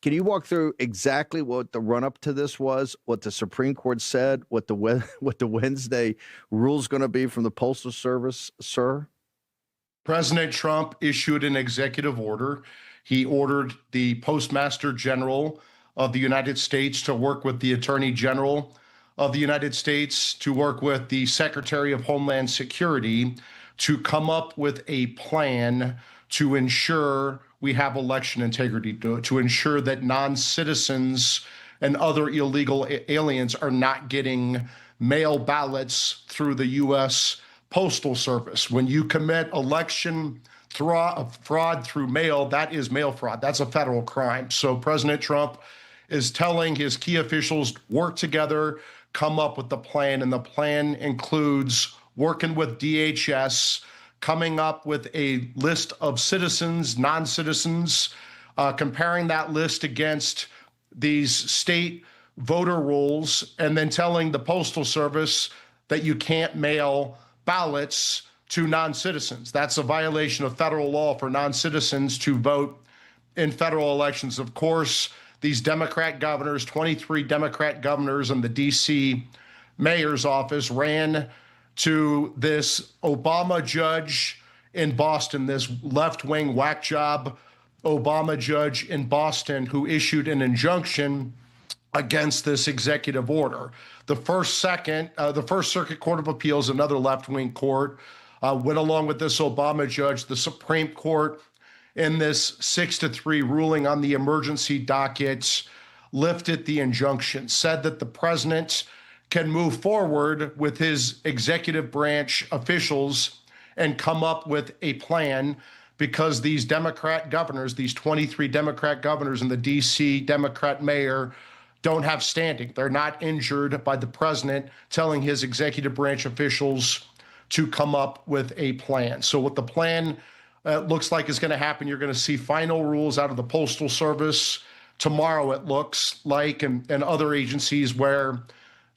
Can you walk through exactly what the run-up to this was, what the Supreme Court said, what the Wednesday rule's going to be from the Postal Service, sir? President Trump issued an executive order. He ordered the Postmaster General of the United States to work with the Attorney General of the United States, to work with the Secretary of Homeland Security, to come up with a plan to ensure we have election integrity, to ensure that non-citizens and other illegal aliens are not getting mail ballots through the U.S. Postal Service. When you commit election fraud through mail, that is mail fraud. That's a federal crime. So President Trump is telling his key officials, work together, come up with the plan, and the plan includes working with DHS, coming up with a list of citizens, non-citizens, comparing that list against these state voter rolls, and then telling the Postal Service that you can't mail ballots to non-citizens. That's a violation of federal law for non-citizens to vote in federal elections. Of course, these Democrat governors, 23 Democrat governors in the D.C. mayor's office, ran to this Obama judge in Boston, this left-wing whack job Obama judge in Boston, who issued an injunction against this executive order. The First Circuit Court of Appeals, another left-wing court, went along with this Obama judge. The Supreme Court, in this 6-3 ruling on the emergency docket, lifted the injunction, said that the president can move forward with his executive branch officials and come up with a plan, because these Democrat governors, these 23 Democrat governors and the D.C. Democrat mayor, don't have standing. They're not injured by the president telling his executive branch officials to come up with a plan. So what the plan looks like is going to happen, you're going to see final rules out of the Postal Service tomorrow, it looks like, and other agencies, where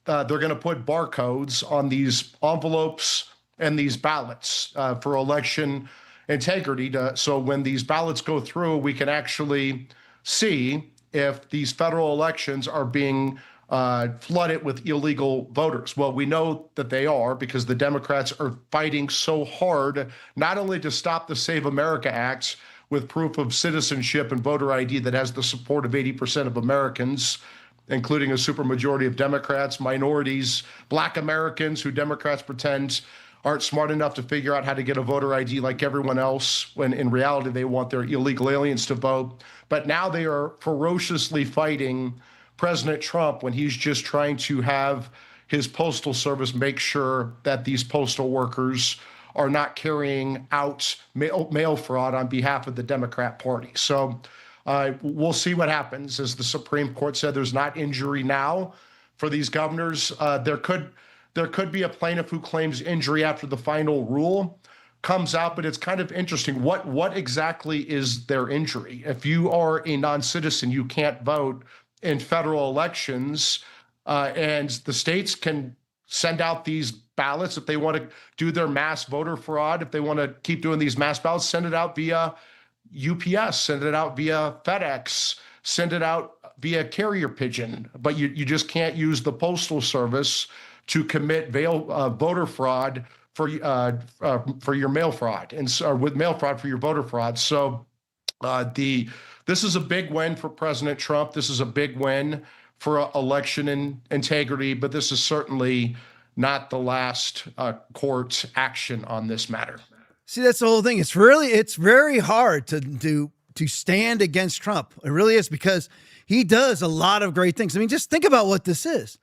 they're going to put barcodes on these envelopes and these ballots for election integrity. So when these ballots go through, we can actually see if these federal elections are being flooded with illegal voters. Well, we know that they are, because the Democrats are fighting so hard, not only to stop the Save America Act with proof of citizenship and voter ID that has the support of 80% of Americans, including a supermajority of Democrats, minorities, Black Americans who Democrats pretend aren't smart enough to figure out how to get a voter ID like everyone else, when in reality they want their illegal aliens to vote. But now they are ferociously fighting President Trump when he's just trying to have his Postal Service make sure that these postal workers are not carrying out mail fraud on behalf of the Democrat Party. So we'll see what happens. As the Supreme Court said, there's not injury now for these governors. There could be a plaintiff who claims injury after the final rule comes out, but it's kind of interesting. What exactly is their injury? If you are a non-citizen, you can't vote in federal elections, and the states can send out these ballots if they want to do their mass voter fraud. If they want to keep doing these mass ballots, send it out via UPS, send it out via FedEx, send it out via carrier pigeon. But you just can't use the Postal Service to commit voter fraud for your mail fraud, and with mail fraud for your voter fraud. So this is a big win for President Trump. This is a big win for election integrity, but this is certainly not the last court action on this matter. See, that's the whole thing. It's very hard to stand against Trump. It really is, because he does a lot of great things. I mean, just think about what this is.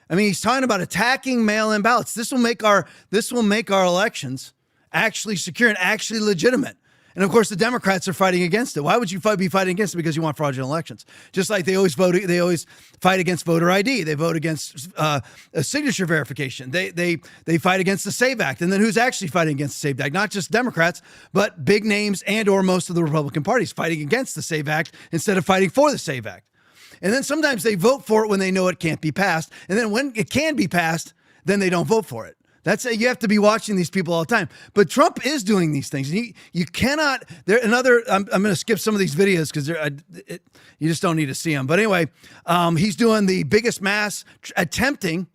I mean, he's talking about attacking mail-in ballots. This will make our elections actually secure and actually legitimate. And of course, the Democrats are fighting against it. Why would you be fighting against it? Because you want fraudulent elections. Just like they always fight against voter ID. They vote against a signature verification. They fight against the SAVE Act. And then who's actually fighting against the SAVE Act? Not just Democrats, but big names and or most of the Republican parties fighting against the SAVE Act instead of fighting for the SAVE Act. And then sometimes they vote for it when they know it can't be passed. And then when it can be passed, then they don't vote for it. You have to be watching these people all the time. But Trump is doing these things. You cannot. I'm going to skip some of these videos because you just don't need to see them. But anyway, he's doing the biggest mass, attempting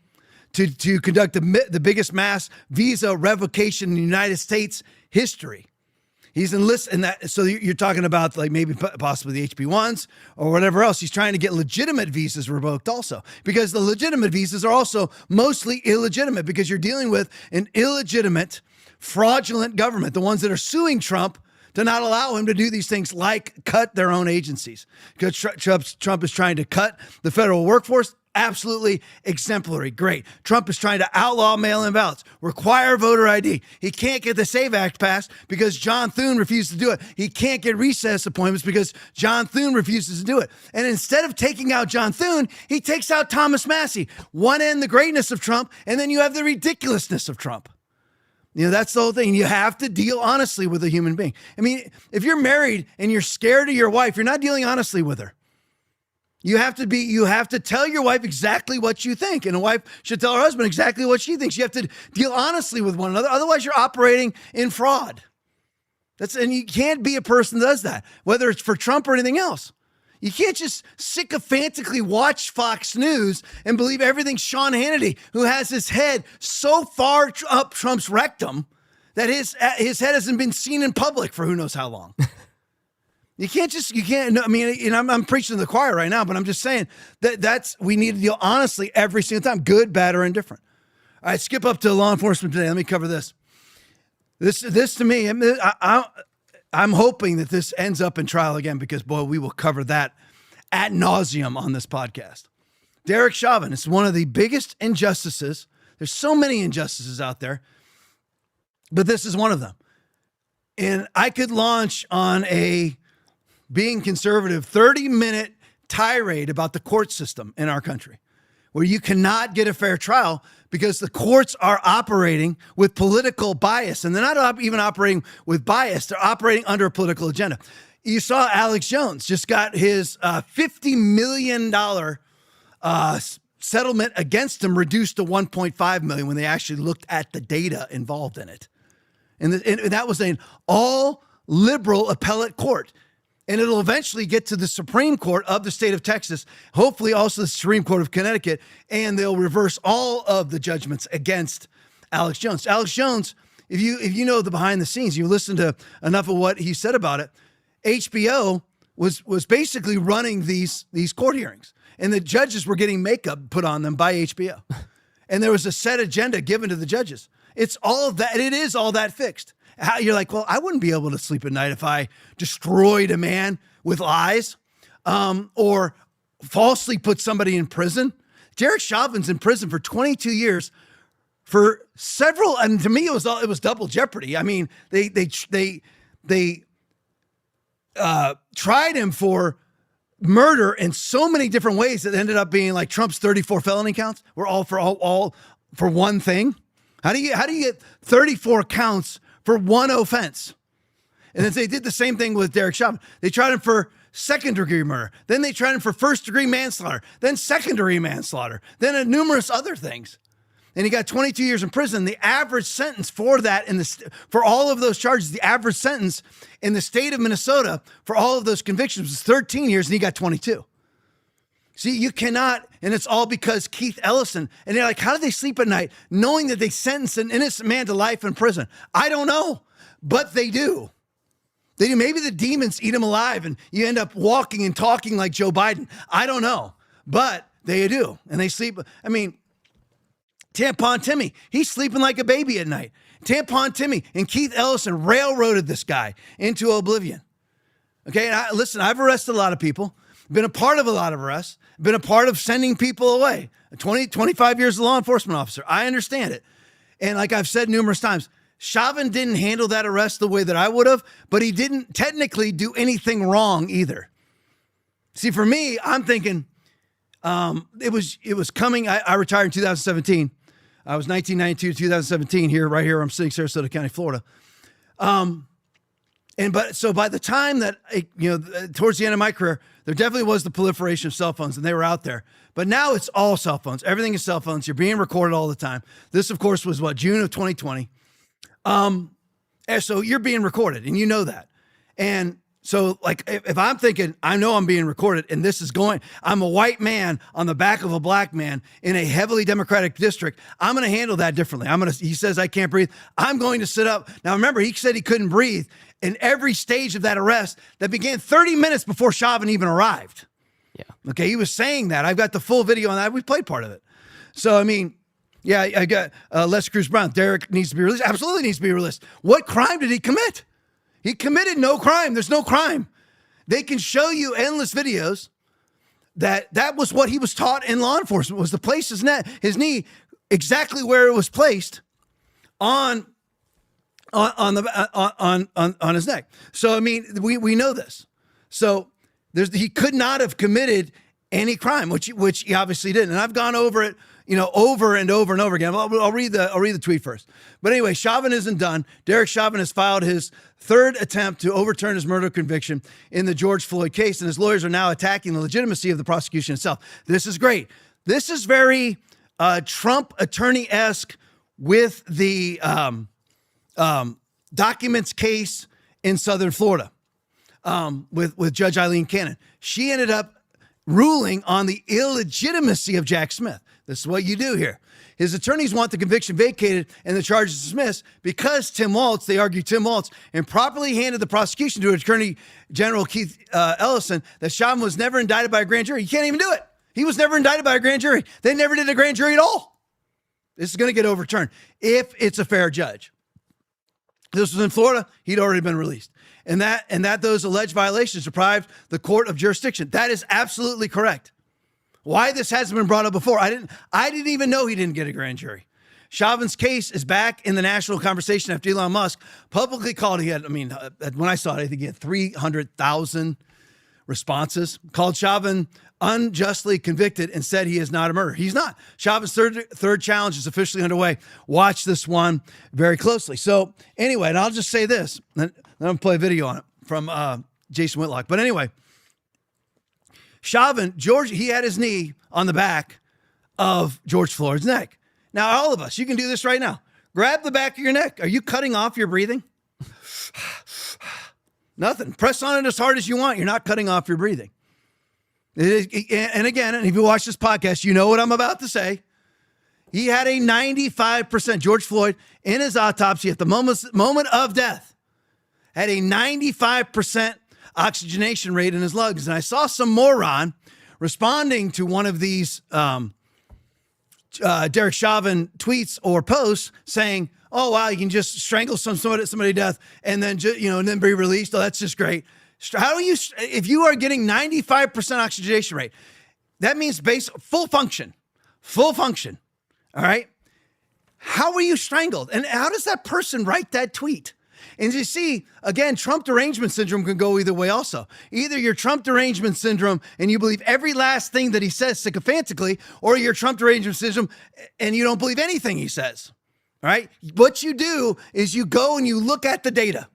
to conduct the biggest mass visa revocation in the United States history. He's enlisted, so you're talking about like maybe possibly the HB1s or whatever else. He's trying to get legitimate visas revoked also, because the legitimate visas are also mostly illegitimate, because you're dealing with an illegitimate, fraudulent government, the ones that are suing Trump to not allow him to do these things like cut their own agencies. Because Trump is trying to cut the federal workforce. Absolutely exemplary. Great. Trump is trying to outlaw mail-in ballots, require voter ID. He can't get the SAVE Act passed because John Thune refused to do it. He can't get recess appointments because John Thune refuses to do it. And instead of taking out John Thune, he takes out Thomas Massie. One end, the greatness of Trump, and then you have the ridiculousness of Trump. That's the whole thing. You have to deal honestly with a human being. I mean, if you're married and you're scared of your wife, you're not dealing honestly with her. You have to tell your wife exactly what you think. And a wife should tell her husband exactly what she thinks. You have to deal honestly with one another. Otherwise, you're operating in fraud. And you can't be a person that does that, whether it's for Trump or anything else. You can't just sycophantically watch Fox News and believe everything Sean Hannity, who has his head so far up Trump's rectum that his head hasn't been seen in public for who knows how long. You can't. I mean, I'm preaching to the choir right now, but I'm just saying we need to deal honestly every single time, good, bad, or indifferent. All right, skip up to law enforcement today. Let me cover this. This to me, I'm hoping that this ends up in trial again because, boy, we will cover that ad nauseum on this podcast. Derek Chauvin is one of the biggest injustices. There's so many injustices out there, but this is one of them. And I could launch on a being conservative 30-minute tirade about the court system in our country, where you cannot get a fair trial because the courts are operating with political bias. And they're not even operating with bias. They're operating under a political agenda. You saw Alex Jones just got his $50 million settlement against him reduced to $1.5 million when they actually looked at the data involved in it. And that was an all liberal appellate court. And it'll eventually get to the Supreme Court of the state of Texas, hopefully also the Supreme Court of Connecticut, and they'll reverse all of the judgments against Alex Jones. Alex Jones, if you know the behind the scenes, you listen to enough of what he said about it, HBO was basically running these court hearings, and the judges were getting makeup put on them by HBO. And there was a set agenda given to the judges. It's all of that. It is all that fixed. You're like, well, I wouldn't be able to sleep at night if I destroyed a man with lies or falsely put somebody in prison. Derek Chauvin's in prison for 22 years for several, and to me, it was double jeopardy. I mean, they tried him for murder in so many different ways that ended up being like Trump's 34 felony counts were all for one thing. How do you get 34 counts for one offense? And then they did the same thing with Derek Chauvin. They tried him for second-degree murder. Then they tried him for first-degree manslaughter. Then secondary manslaughter. Then numerous other things. And he got 22 years in prison. The average sentence for that for all of those charges, the average sentence in the state of Minnesota for all of those convictions was 13 years, and he got 22. See, you cannot, and it's all because Keith Ellison, and they're like, how do they sleep at night knowing that they sentenced an innocent man to life in prison? I don't know, but they do. They do. Maybe the demons eat him alive and you end up walking and talking like Joe Biden. I don't know, but they do. And they sleep. I mean, Tampon Timmy, he's sleeping like a baby at night. Tampon Timmy and Keith Ellison railroaded this guy into oblivion. Okay, and listen, I've arrested a lot of people, been a part of a lot of arrests, been a part of sending people away. 25 years as a law enforcement officer. I understand it. And like I've said numerous times, Chauvin didn't handle that arrest the way that I would have, but he didn't technically do anything wrong either. See, for me, I'm thinking it was coming. I retired in 2017. I was 1992 to 2017 right here. I'm sitting in Sarasota County, Florida. So by the time that, towards the end of my career, there definitely was the proliferation of cell phones, and they were out there. But now it's all cell phones. Everything is cell phones. You're being recorded all the time. This, of course, was June of 2020. And so you're being recorded, and you know that. And so, like, if I'm thinking, I know I'm being recorded, and I'm a white man on the back of a black man in a heavily Democratic district, I'm going to handle that differently. He says I can't breathe. I'm going to sit up. Now, remember, he said he couldn't breathe in every stage of that arrest that began 30 minutes before Chauvin even arrived. Yeah. Okay, he was saying that. I've got the full video on that. We played part of it. So, I mean, yeah, I got Les Cruz Brown. Derek needs to be released. Absolutely needs to be released. What crime did he commit? He committed no crime. There's no crime. They can show you endless videos that was what he was taught in law enforcement, was to place his knee exactly where it was placed on his neck. So, I mean, we know this. So he could not have committed any crime, which he obviously didn't. And I've gone over it, over and over and over again. I'll read the tweet first. But anyway, Chauvin isn't done. Derek Chauvin has filed his third attempt to overturn his murder conviction in the George Floyd case, and his lawyers are now attacking the legitimacy of the prosecution itself. This is great. This is very Trump attorney-esque with the documents case in Southern Florida with Judge Eileen Cannon. She ended up ruling on the illegitimacy of Jack Smith. This is what you do here. His attorneys want the conviction vacated and the charges dismissed because Tim Walz, they argue Tim Walz, improperly handed the prosecution to Attorney General Keith Ellison that Chauvin was never indicted by a grand jury. You can't even do it. He was never indicted by a grand jury. They never did a grand jury at all. This is going to get overturned if it's a fair judge. This was in Florida. He'd already been released. And that those alleged violations deprived the court of jurisdiction. That is absolutely correct. Why this hasn't been brought up before, I didn't even know he didn't get a grand jury. Chauvin's case is back in the national conversation after Elon Musk publicly called. When I saw it, I think he had 300,000 responses, called Chauvin unjustly convicted and said he is not a murderer. He's not. Chauvin's third challenge is officially underway. Watch this one very closely. So anyway, and I'll just say this, then I'm going to play a video on it from Jason Whitlock. But anyway, Chauvin, he had his knee on the back of George Floyd's neck. Now, all of us, you can do this right now. Grab the back of your neck. Are you cutting off your breathing? Nothing. Press on it as hard as you want. You're not cutting off your breathing. And again, and if you watch this podcast, you know what I'm about to say. He had a 95%, George Floyd, in his autopsy at the moment of death, had a 95% oxygenation rate in his lungs. And I saw some moron responding to one of these Derek Chauvin tweets or posts saying, oh, wow, you can just strangle somebody to death and then be released. Oh, that's just great. If you are getting 95% oxygenation rate, that means full function. All right. How were you strangled? And how does that person write that tweet? And you see, again, Trump derangement syndrome can go either way also. Either you're Trump derangement syndrome and you believe every last thing that he says sycophantically, or you're Trump derangement syndrome and you don't believe anything he says. All right. What you do is you go and you look at the data.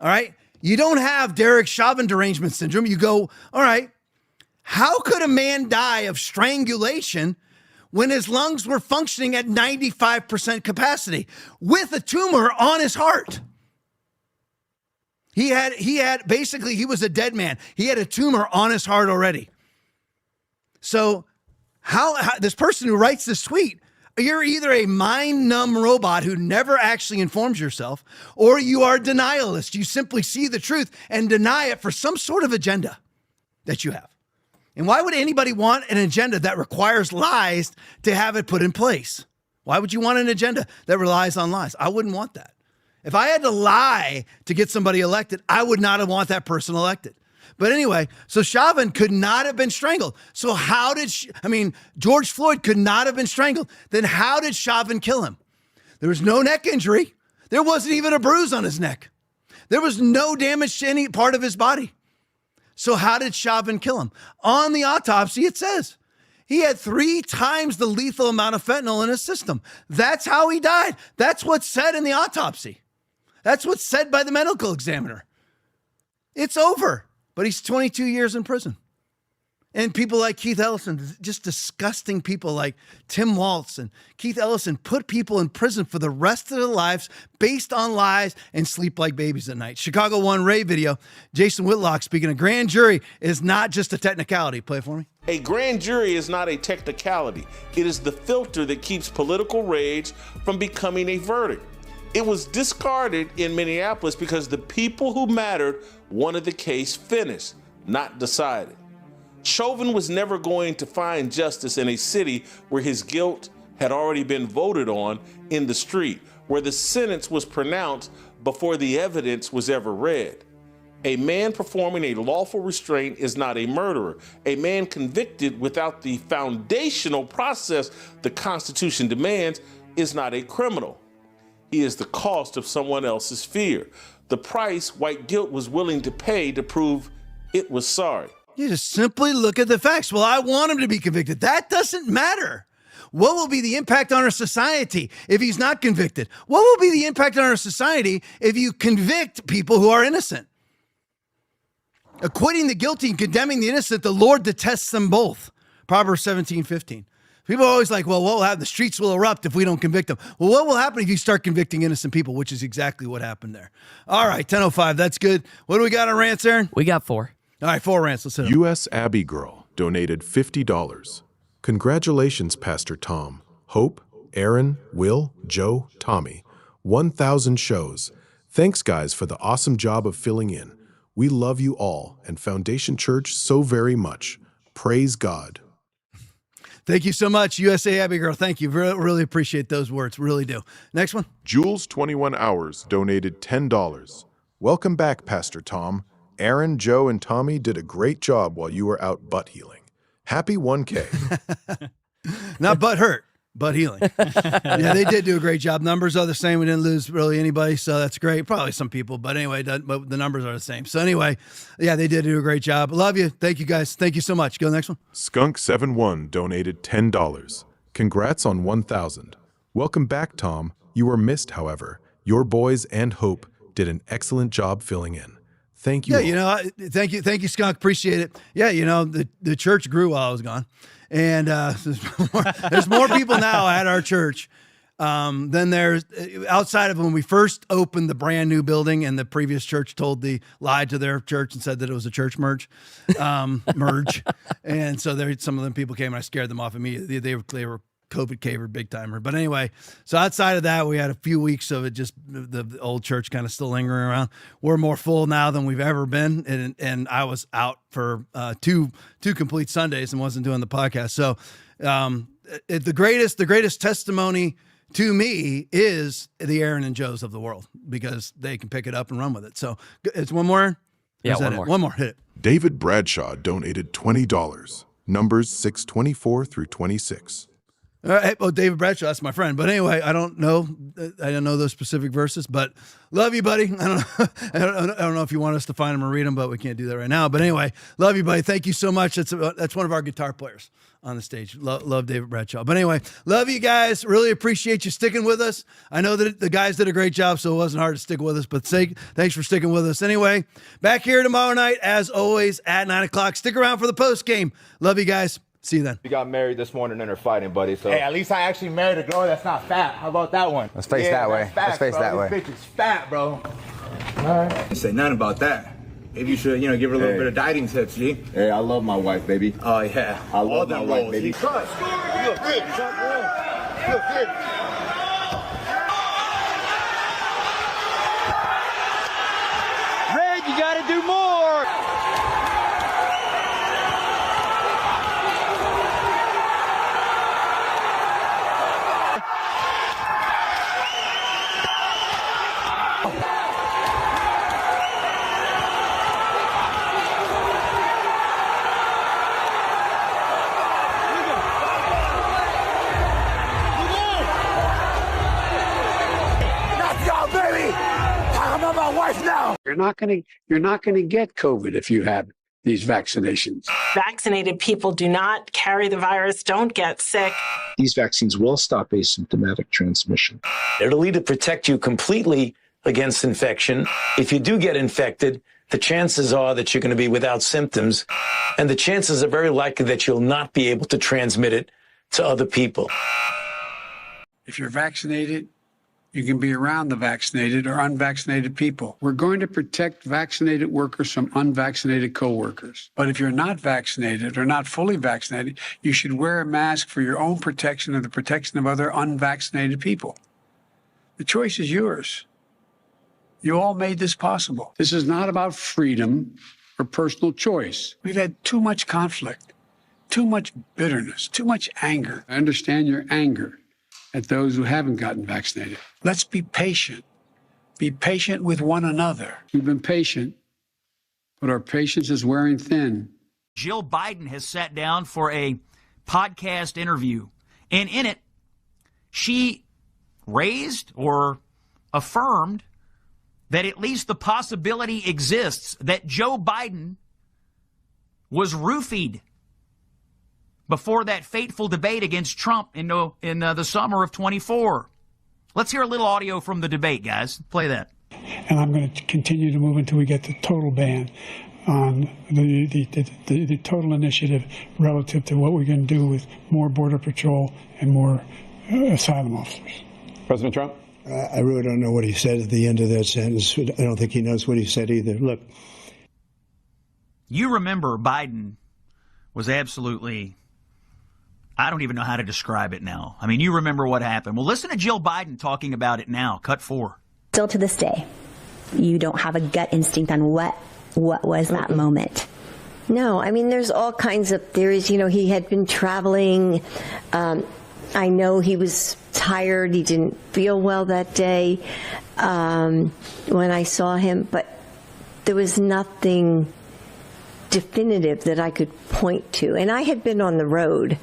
All right. You don't have Derek Chauvin derangement syndrome. You go, all right, how could a man die of strangulation when his lungs were functioning at 95% capacity with a tumor on his heart? He was a dead man. He had a tumor on his heart already. So how this person who writes this tweet, you're either a mind-numb robot who never actually informs yourself, or you are a denialist. You simply see the truth and deny it for some sort of agenda that you have. And why would anybody want an agenda that requires lies to have it put in place? Why would you want an agenda that relies on lies? I wouldn't want that. If I had to lie to get somebody elected, I would not want that person elected. But anyway, so Chauvin could not have been strangled. So George Floyd could not have been strangled. Then how did Chauvin kill him? There was no neck injury. There wasn't even a bruise on his neck. There was no damage to any part of his body. So how did Chauvin kill him? On the autopsy, it says he had 3 times the lethal amount of fentanyl in his system. That's how he died. That's what's said in the autopsy. That's what's said by the medical examiner. It's over. But he's 22 years in prison. And people like Keith Ellison, just disgusting people like Tim Walz and Keith Ellison, put people in prison for the rest of their lives based on lies and sleep like babies at night. Chicago One Ray video, Jason Whitlock speaking. A grand jury is not just a technicality. Play it for me. A grand jury is not a technicality. It is the filter that keeps political rage from becoming a verdict. It was discarded in Minneapolis because the people who mattered wanted the case finished, not decided. Chauvin was never going to find justice in a city where his guilt had already been voted on in the street, where the sentence was pronounced before the evidence was ever read. A man performing a lawful restraint is not a murderer. A man convicted without the foundational process the Constitution demands is not a criminal. He is the cost of someone else's fear. The price white guilt was willing to pay to prove it was sorry. You just simply look at the facts. Well, I want him to be convicted. That doesn't matter. What will be the impact on our society if he's not convicted? What will be the impact on our society if you convict people who are innocent? Acquitting the guilty and condemning the innocent, the Lord detests them both. Proverbs 17:15. People are always like, well, what will happen? The streets will erupt if we don't convict them. Well, what will happen if you start convicting innocent people, which is exactly what happened there. All right, 10:05. That's good. What do we got on rants, Aaron? We got 4. All right, 4 rants. Let's hit them. U.S. Abbey Girl donated $50. Congratulations, Pastor Tom, Hope, Aaron, Will, Joe, Tommy. 1,000 shows. Thanks, guys, for the awesome job of filling in. We love you all and Foundation Church so very much. Praise God. Thank you so much, USA Abbey Girl. Thank you. Really appreciate those words. Really do. Next one. Jules 21 Hours donated $10. Welcome back, Pastor Tom. Aaron, Joe, and Tommy did a great job while you were out butt healing. Happy 1K. Not butt hurt, butt healing. Yeah, they did do a great job. Numbers are the same. We didn't lose really anybody, so that's great. Probably some people, but anyway, but the numbers are the same. So anyway, yeah, they did do a great job. Love you. Thank you, guys. Thank you so much. Go next one. Skunk71 donated $10. Congrats on 1,000. Welcome back, Tom. You were missed, however. Your boys and Hope did an excellent job filling in. Thank you. Yeah, all. Thank you, Skunk. Appreciate it. Yeah, the church grew while I was gone. And there's more people now at our church than there's outside of when we first opened the brand new building, and the previous church lied to their church and said that it was a church merge. And so some of them people came and I scared them off immediately. They were COVID caver big timer. But anyway, so outside of that, we had a few weeks of it, just the old church kind of still lingering around. We're more full now than we've ever been. And I was out for two complete Sundays and wasn't doing the podcast. So the greatest testimony to me is the Aaron and Joes of the world, because they can pick it up and run with it. So it's one more. Yeah, one more. One more. Hit it. David Bradshaw donated $20. Numbers 624 through 26. David Bradshaw, that's my friend. But anyway, I don't know those specific verses, but love you, buddy. I don't know if you want us to find them or read them, but we can't do that right now. But anyway, love you, buddy. Thank you so much. That's one of our guitar players on the stage. Love David Bradshaw. But anyway, love you guys. Really appreciate you sticking with us. I know that the guys did a great job, so it wasn't hard to stick with us, but thanks for sticking with us. Anyway, back here tomorrow night, as always, at 9 o'clock. Stick around for the post game. Love you guys. See you then. We got married this morning and are fighting, buddy. So hey, at least I actually married a girl that's not fat. How about that one? Let's face that way. Let's face that way. This bitch is fat, bro. All right. Say nothing about that. Maybe you should, give her a little bit of dieting tips, G. Hey, I love my wife, baby. Oh yeah, I love my wife, baby. Good. You look good. You look good. Red, you gotta do more. Now. You're not going to get COVID if you have these vaccinations. Vaccinated people do not carry the virus, don't get sick. These vaccines will stop asymptomatic transmission. It'll either protect you completely against infection. If you do get infected, the chances are that you're going to be without symptoms, and the chances are very likely that you'll not be able to transmit it to other people. If you're vaccinated, you can be around the vaccinated or unvaccinated people. We're going to protect vaccinated workers from unvaccinated coworkers. But if you're not vaccinated or not fully vaccinated, you should wear a mask for your own protection and the protection of other unvaccinated people. The choice is yours. You all made this possible. This is not about freedom or personal choice. We've had too much conflict, too much bitterness, too much anger. I understand your anger at those who haven't gotten vaccinated. Let's be patient. Be patient with one another. We've been patient, but our patience is wearing thin. Jill Biden has sat down for a podcast interview, and in it, she raised or affirmed that at least the possibility exists that Joe Biden was roofied before that fateful debate against Trump in the summer of 24. Let's hear a little audio from the debate, guys. Play that. And I'm going to continue to move until we get the total ban on the total initiative relative to what we're going to do with more Border Patrol and more asylum officers. President Trump? I really don't know what he said at the end of that sentence. I don't think he knows what he said either. Look. You remember Biden was absolutely, I don't even know how to describe it now. I mean, you remember what happened. Well, listen to Jill Biden talking about it now. Cut 4. Still to this day, you don't have a gut instinct on what was that moment. No, I mean, there's all kinds of theories. You know, he had been traveling. I know he was tired. He didn't feel well that day when I saw him, but there was nothing definitive that I could point to. And I had been on the road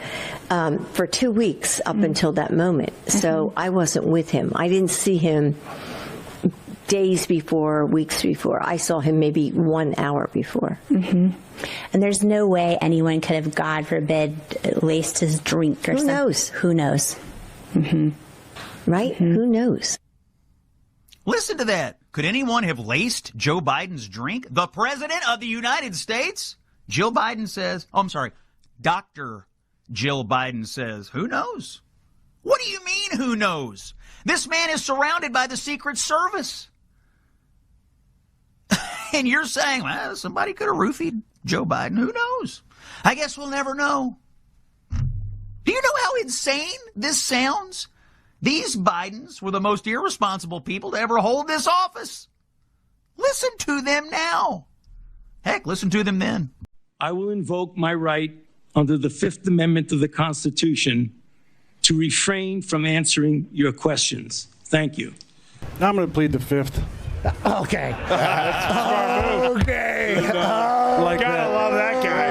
for 2 weeks up until that moment, so I wasn't with him. I didn't see him days before, weeks before. I saw him maybe 1 hour before. And there's no way anyone could have, God forbid, laced his drink or something. Who knows? Right? Who knows? Listen to that. Could anyone have laced Joe Biden's drink? The President of the United States? Jill Biden says, Dr. Jill Biden says, who knows? What do you mean, who knows? This man is surrounded by the Secret Service. And you're saying, well, somebody could have roofied Joe Biden. Who knows? I guess we'll never know. Do you know how insane this sounds? These Bidens were the most irresponsible people to ever hold this office. Listen to them now. Heck, listen to them then. I will invoke my right under the Fifth Amendment of the Constitution to refrain from answering your questions. Thank you. Now I'm going to plead the Fifth. Okay. Okay. Gotta love that guy.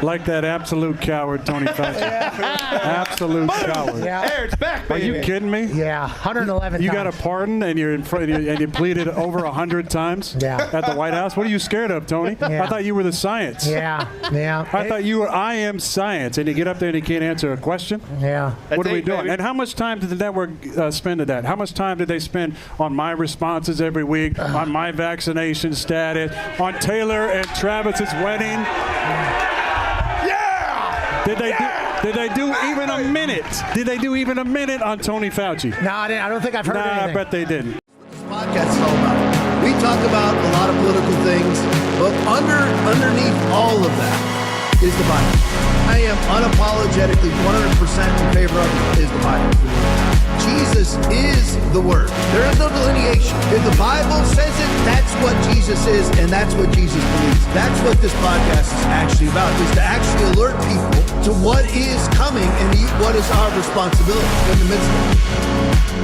Like that absolute coward, Tony Fauci. Absolute coward. Yeah. Hey, it's back, baby. Are you kidding me? Yeah, 111 You times. got a pardon and you're in front and you pleaded over 100 times at the White House? What are you scared of, Tony? I thought you were the science. Yeah. I thought you were I am science, and you get up there and you can't answer a question? Yeah. What are we doing? And how much time did the network spend at that? How much time did they spend on my responses every week, on my vaccination status, on Taylor and Travis's wedding? Did they do even a minute? Did they do even a minute on Tony Fauci? No, I don't think I've heard anything. I bet they didn't. This podcast is all about. We talk about a lot of political things, but underneath all of that is the Bible. I am unapologetically 100% in favor of is the Bible. Jesus is the Word. There is no delineation. If the Bible says it, that's what Jesus is, and that's what Jesus believes. That's what this podcast is actually about, is to actually alert people to what is coming and what is our responsibility in the midst of it.